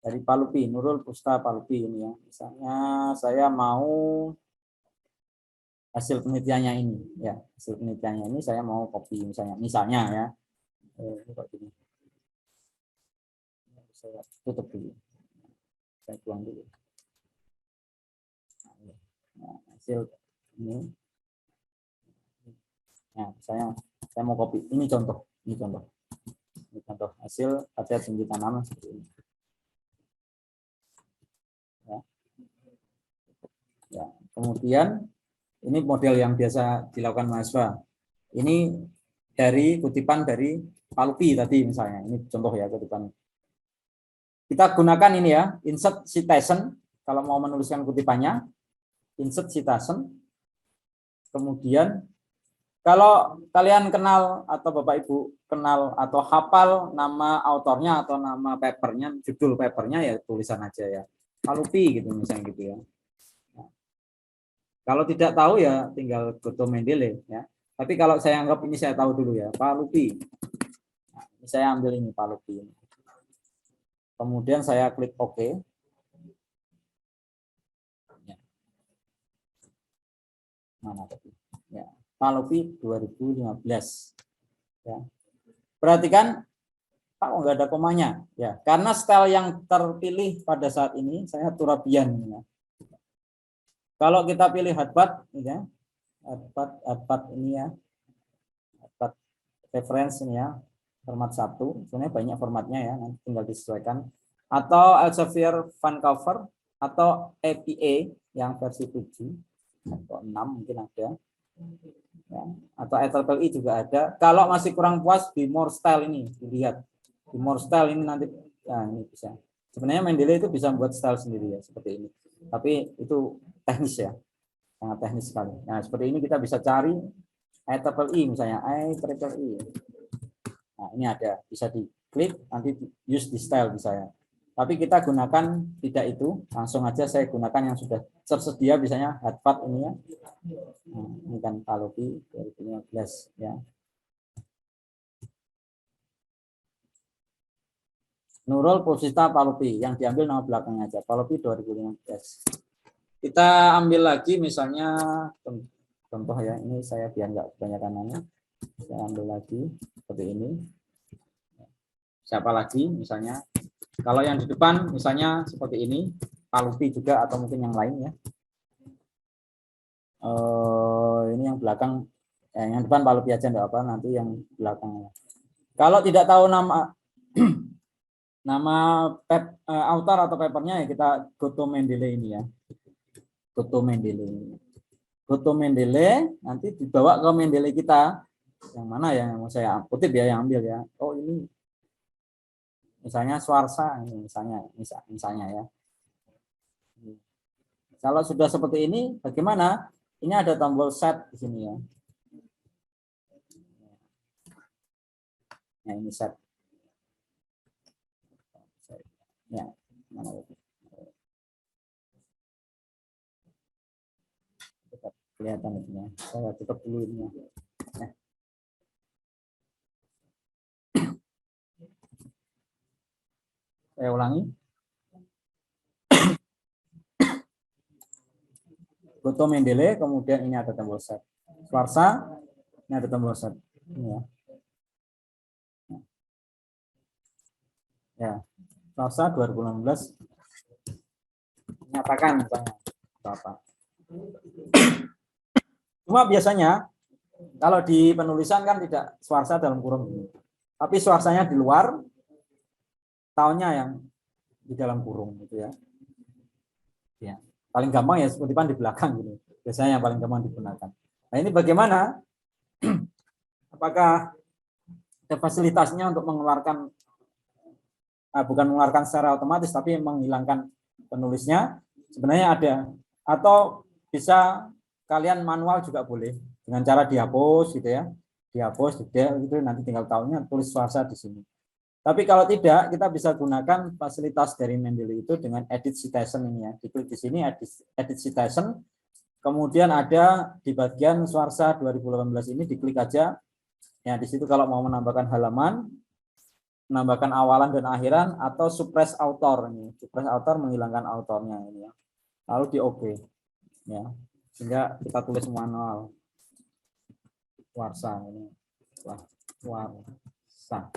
Dari Palupi, Nurul Pusta Palupi ini ya. Misalnya saya mau hasil penelitiannya ini ya, hasil penelitiannya ini saya mau copy misalnya ya. Saya tutup dulu. Saya buang dulu. Nah, hasil ini. Nah, saya mau copy. Ini contoh. Ini contoh hasil pada tinggi tanaman seperti ini. Ya. Kemudian ini model yang biasa dilakukan mahasiswa. Ini dari kutipan dari Palupi tadi misalnya. Ini contoh ya kutipan. Kita gunakan ini ya, insert citation kalau mau menuliskan kutipannya. Insert citation. Kemudian kalau kalian kenal atau Bapak Ibu kenal atau hafal nama autornya atau nama papernya, judul papernya ya tulisan aja ya. Palupi gitu misalnya gitu ya. Nah, kalau tidak tahu ya tinggal go to Mendeley ya. Tapi kalau saya anggap ini saya tahu dulu ya, Palupi. Nah, ini saya ambil ini Palupi. Kemudian saya klik OK. Ya. Mana tadi? Ya. Palupi 2015. Ya. Perhatikan Pak, kok nggak ada komanya? Ya, karena style yang terpilih pada saat ini saya Turabian. Ya. Kalau kita pilih Hadpat, ya, Hadpat ini ya, Hadpat reference ini ya, format 1. Sebenarnya banyak formatnya ya, nanti tinggal disesuaikan. Atau Elsevier Vancouver atau APA yang versi 7 atau 6 mungkin ada. Ya, atau EEE juga ada. Kalau masih kurang puas di More Style ini, dilihat. Di More Style ini nanti, ya ini bisa. Sebenarnya Mendeley itu bisa membuat style sendiri ya, seperti ini. Tapi itu teknis ya, sangat teknis sekali. Nah, seperti ini kita bisa cari IEEE misalnya, IEEE. Nah, ini ada, bisa diklik, nanti use di style bisa ya. Tapi kita gunakan tidak itu, langsung aja saya gunakan yang sudah tersedia, misalnya Hadpat ini ya. Nah, ini kan Palopi 2015 ya. Nurul Pusita Palopi, yang diambil nama belakangnya aja, Palopi 2015. Kita ambil lagi misalnya contoh ya, ini saya biar nggak kebanyakan nanya, saya ambil lagi seperti ini. Siapa lagi misalnya? Kalau yang di depan misalnya seperti ini, Palopi juga atau mungkin yang lain ya. Ini yang belakang, yang depan Palopi aja enggak apa, nanti yang belakangnya. Kalau tidak tahu nama nama author atau papernya ya kita go to Mendeley ini ya. Go to Mendeley. Go to Mendeley, nanti dibawa ke Mendeley kita. Yang mana ya yang mau saya kutip ya, yang ambil ya. Oh ini misalnya Swarsa ini misalnya ya. Kalau sudah seperti ini bagaimana? Ini ada tombol set di sini ya. Nah, ini set. Ya, mana itu? Kelihatan itu ya. Saya tutup dulu ini. Nah. Saya ulangi. Goto Mendeley, kemudian ini ada tombol set. Swarsa, ini ada tombol set. Ini ya. Ya, Swarsa 2016 menyatakan misalnya apa. Cuma biasanya kalau di penulisan kan tidak Swarsa dalam kurung ini. Tapi Swarsanya di luar, tahunnya yang di dalam kurung gitu ya. Ya. Paling gampang ya seperti di belakang gitu. Biasanya yang paling gampang digunakan. Nah, ini bagaimana? Apakah ada fasilitasnya untuk mengeluarkan bukan mengeluarkan secara otomatis tapi menghilangkan penulisnya? Sebenarnya ada. Atau bisa kalian manual juga boleh dengan cara dihapus gitu ya. Dihapus detail gitu, nanti tinggal tahunnya tulis Swarsa di sini. Tapi kalau tidak, kita bisa gunakan fasilitas dari Mendeley itu dengan edit citation ini ya. Diklik di sini edit citation. Kemudian ada di bagian Swarsa 2018 ini diklik aja. Ya, di situ kalau mau menambahkan halaman, menambahkan awalan dan akhiran, atau suppress author ini. Suppress author menghilangkan autornya ini ya. Lalu di OK. Ya. Sehingga kita tulis manual. Swarsa ini. Swarsa.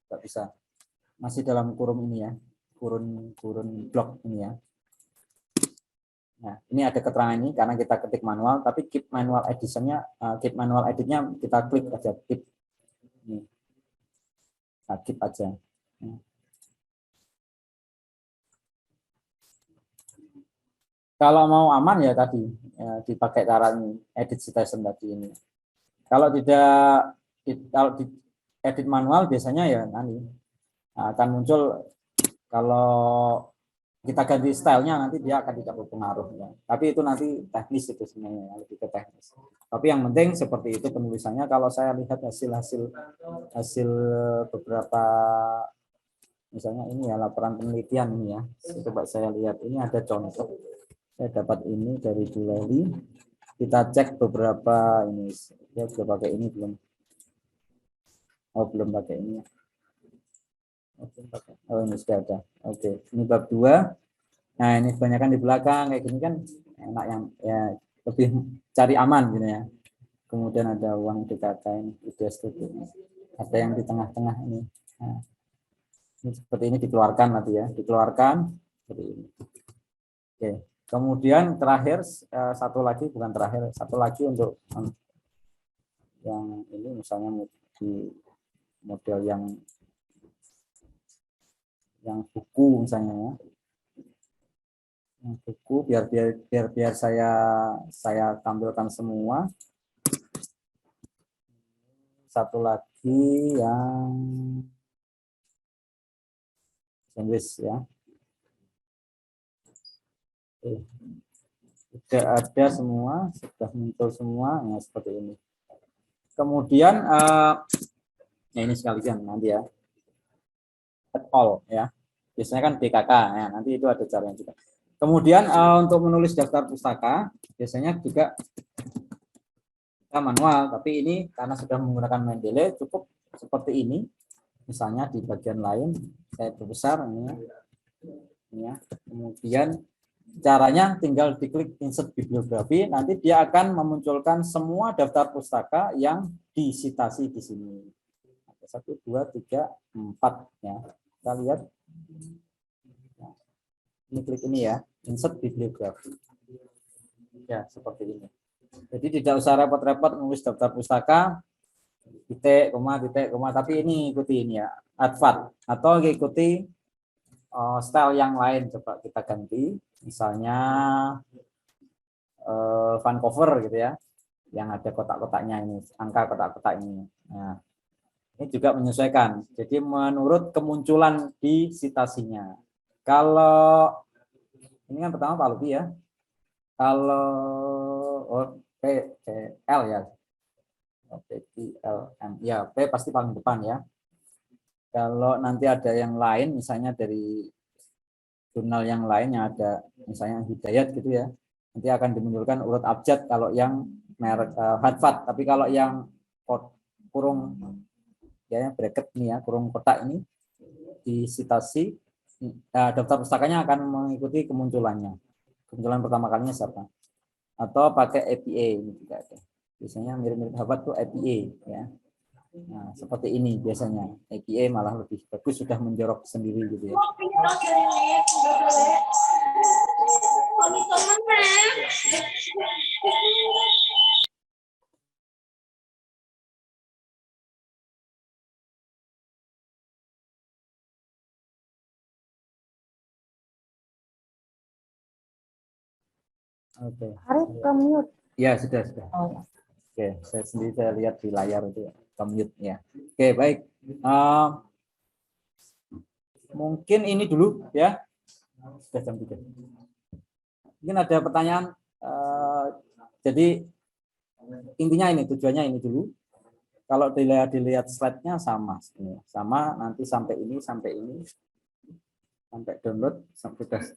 Tidak bisa, masih dalam kurung ini ya, kurun blok ini ya. Nah, ini ada keterangan ini karena kita ketik manual, tapi keep manual editionnya, keep manual editnya kita klik aja, keep ini, nah, keep aja. Kalau mau aman ya tadi ya, dipakai cara ini, edit citation tadi ini. Kalau tidak, kalau di edit manual biasanya ya nanti akan muncul, kalau kita ganti stylenya nanti dia akan tidak berpengaruh ya. Tapi itu nanti teknis itu sebenarnya, lebih ke teknis. Tapi yang penting seperti itu penulisannya. Kalau saya lihat hasil beberapa, misalnya ini ya laporan penelitian ini ya. Coba saya lihat, ini ada contoh. Saya dapat ini dari Buleli. Kita cek beberapa ini. Ya sudah pakai ini belum? Oh belum pakai ini. Oh ini sudah ada. Oke, ini bab 2. Nah ini kebanyakan di belakang kayak gini kan enak, yang ya lebih cari aman gitu ya. Kemudian ada uang dikatain, ada yang di tengah-tengah ini. Nah, ini seperti ini dikeluarkan nanti ya, dikeluarkan seperti ini. Oke, kemudian terakhir satu lagi, bukan terakhir, satu lagi untuk yang ini misalnya di model yang buku misalnya ya. Yang buku biar saya tampilkan semua. Satu lagi yang Inggris ya. Sudah ada semua, sudah muncul semua, nah seperti ini. Kemudian ya ini sekalian nanti ya, at all ya. Biasanya kan BKK, ya, nanti itu ada caranya juga. Kemudian untuk menulis daftar pustaka, biasanya juga kita manual, tapi ini karena sudah menggunakan Mendeley cukup seperti ini. Misalnya di bagian lain saya perbesar ini ya. Kemudian caranya tinggal diklik insert bibliografi, nanti dia akan memunculkan semua daftar pustaka yang disitasi di sini. 1, 2, 3, 4 ya. Kita lihat. Ini klik ini ya, insert bibliografi. Ya, seperti ini. Jadi tidak usah repot-repot menulis daftar pustaka, titik, koma, tapi ini ikuti ini ya, advat atau ikuti style yang lain. Coba kita ganti, misalnya Vancouver gitu ya, yang ada kotak-kotaknya ini, angka kotak-kotak ini. Nah, ini juga menyesuaikan. Jadi menurut kemunculan di citasinya. Kalau ini kan pertama Pak Luki ya. Kalau L ya. PLM. Ya, P pasti paling depan ya. Kalau nanti ada yang lain, misalnya dari jurnal yang lain yang ada, misalnya Hidayat gitu ya, nanti akan dimunculkan urut abjad kalau yang merek Harvard. Tapi kalau yang kurung ya bracket ini ya, kurung kotak ini disitasi, daftar pustakanya akan mengikuti kemunculannya. Kemunculan pertama kalinya siapa? Atau pakai APA ini juga ada. Biasanya mirip-mirip Harvard tuh APA ya. Nah, seperti ini biasanya. APA malah lebih bagus, sudah menjorok sendiri gitu ya. Oke. Arif ke mute. Ya, sudah. Oh. Oke, saya lihat di layar itu ya, mute ya. Oke, baik. Mungkin ini dulu ya. Sudah jam 3. Mungkin ada pertanyaan. Jadi intinya ini, tujuannya ini dulu. Kalau dilihat slide-nya sama sebenarnya. Sama nanti sampai ini sampai download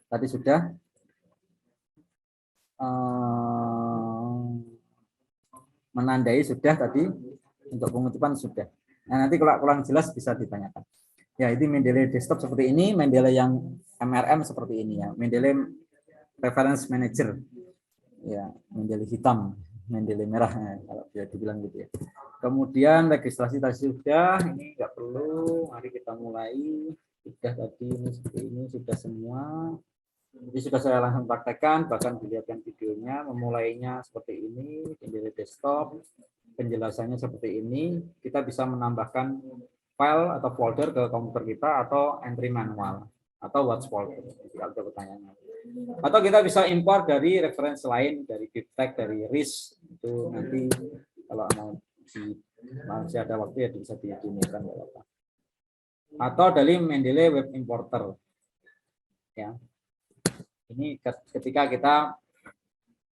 tadi sudah menandai sudah tadi, untuk pengutipan sudah. Nah, nanti kalau kurang jelas bisa ditanyakan. Ya, itu Mendeley desktop seperti ini, Mendeley yang MRM seperti ini ya. Mendeley Reference Manager. Ya, Mendeley hitam, Mendeley merah ya, kalau bisa dibilang gitu ya. Kemudian registrasi tadi sudah, ini enggak perlu. Mari kita mulai. Sudah tadi ini seperti ini sudah semua. Jadi sudah saya langsung praktekkan, bahkan dilihatkan videonya, memulainya seperti ini, Mendeley desktop, penjelasannya seperti ini. Kita bisa menambahkan file atau folder ke komputer kita atau entry manual atau watch folder jika ada pertanyaan. Atau kita bisa import dari referensi lain, dari BibTeX, dari RIS, itu nanti kalau masih ada waktu ya bisa diinginkan. Atau dari Mendeley Web Importer. Ya. Ini ketika kita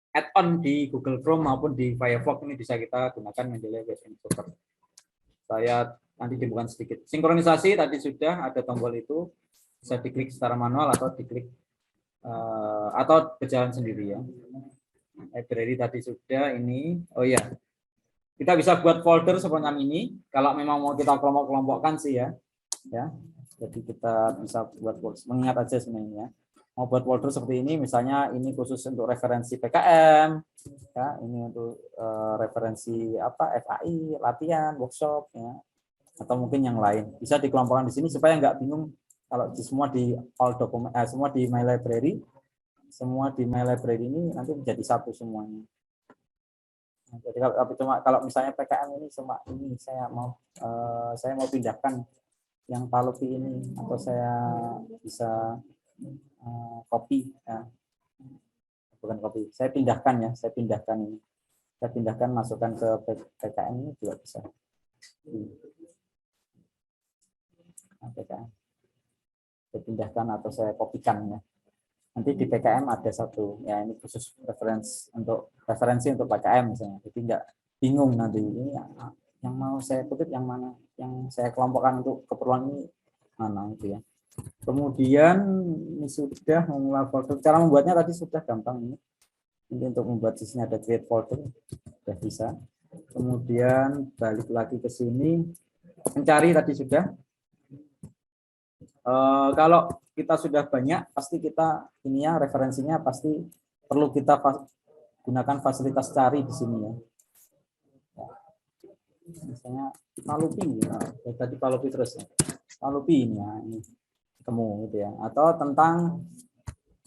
add-on di Google Chrome maupun di Firefox ini bisa kita gunakan Mendeley Web Importer. Saya nanti dibuka sedikit. Sinkronisasi tadi sudah ada tombol itu, bisa diklik secara manual atau diklik atau berjalan sendiri ya. Library tadi sudah ini. Oh ya, kita bisa buat folder seperti ini. Kalau memang mau kita kelompok-kelompokkan sih ya. Jadi kita bisa buat folder. Mengingat aja sebenarnya. Mau buat folder seperti ini, misalnya ini khusus untuk referensi PKM, ya ini untuk referensi apa FAI, latihan, workshop, ya atau mungkin yang lain. Bisa dikelompokkan di sini supaya nggak bingung kalau semua di all dokumen, semua di My Library, semua di My Library ini nanti menjadi satu semuanya. Nah, jadi kalau misalnya PKM ini cuma ini saya mau pindahkan yang Palupi ini atau saya bisa copy ya. Bukan copy, saya pindahkan ini. Saya pindahkan masukkan ke PKM ini juga bisa. PKM. Saya pindahkan atau saya kopikan ya. Nanti di PKM ada satu, ya ini khusus referensi untuk PKM misalnya. Jadi nggak bingung nanti ini yang mau saya kutip yang mana, yang saya kelompokkan untuk keperluan ini mana itu ya. Kemudian ini sudah memulai folder. Cara membuatnya tadi sudah gampang ini. Ini untuk membuat di sini ada create folder, sudah bisa. Kemudian balik lagi ke sini, mencari tadi sudah. Kalau kita sudah banyak, pasti kita ini ya referensinya pasti perlu kita gunakan fasilitas cari di sini ya. Misalnya Palupi, ya. Tadi Palupi terus ya. Palupi ini ya, ini ketemu gitu ya. Atau tentang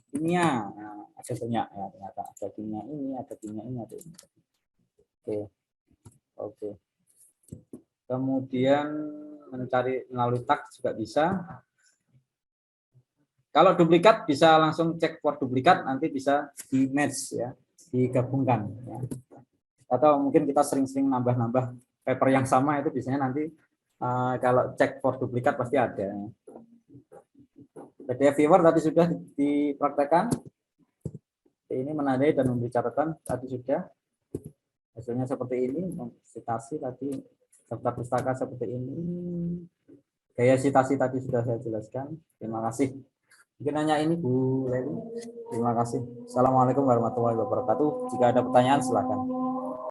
kimia, nah, ada banyak ya ternyata ada kimia ini, ada kimia ini, ada ini. Oke. Kemudian mencari melalui tag juga bisa. Kalau duplikat bisa langsung cek for duplikat, nanti bisa di match ya, digabungkan ya. Atau mungkin kita sering-sering nambah-nambah paper yang sama itu biasanya nanti kalau cek for duplikat pasti ada. PDF viewer tadi sudah dipraktekkan. Ini menandai dan memberi catatan tadi sudah. Hasilnya seperti ini, citasi tadi daftar pustaka seperti ini. Gaya citasi tadi sudah saya jelaskan. Terima kasih. Mungkin hanya ini Bu Leli. Terima kasih. Assalamualaikum warahmatullahi wabarakatuh. Jika ada pertanyaan silakan.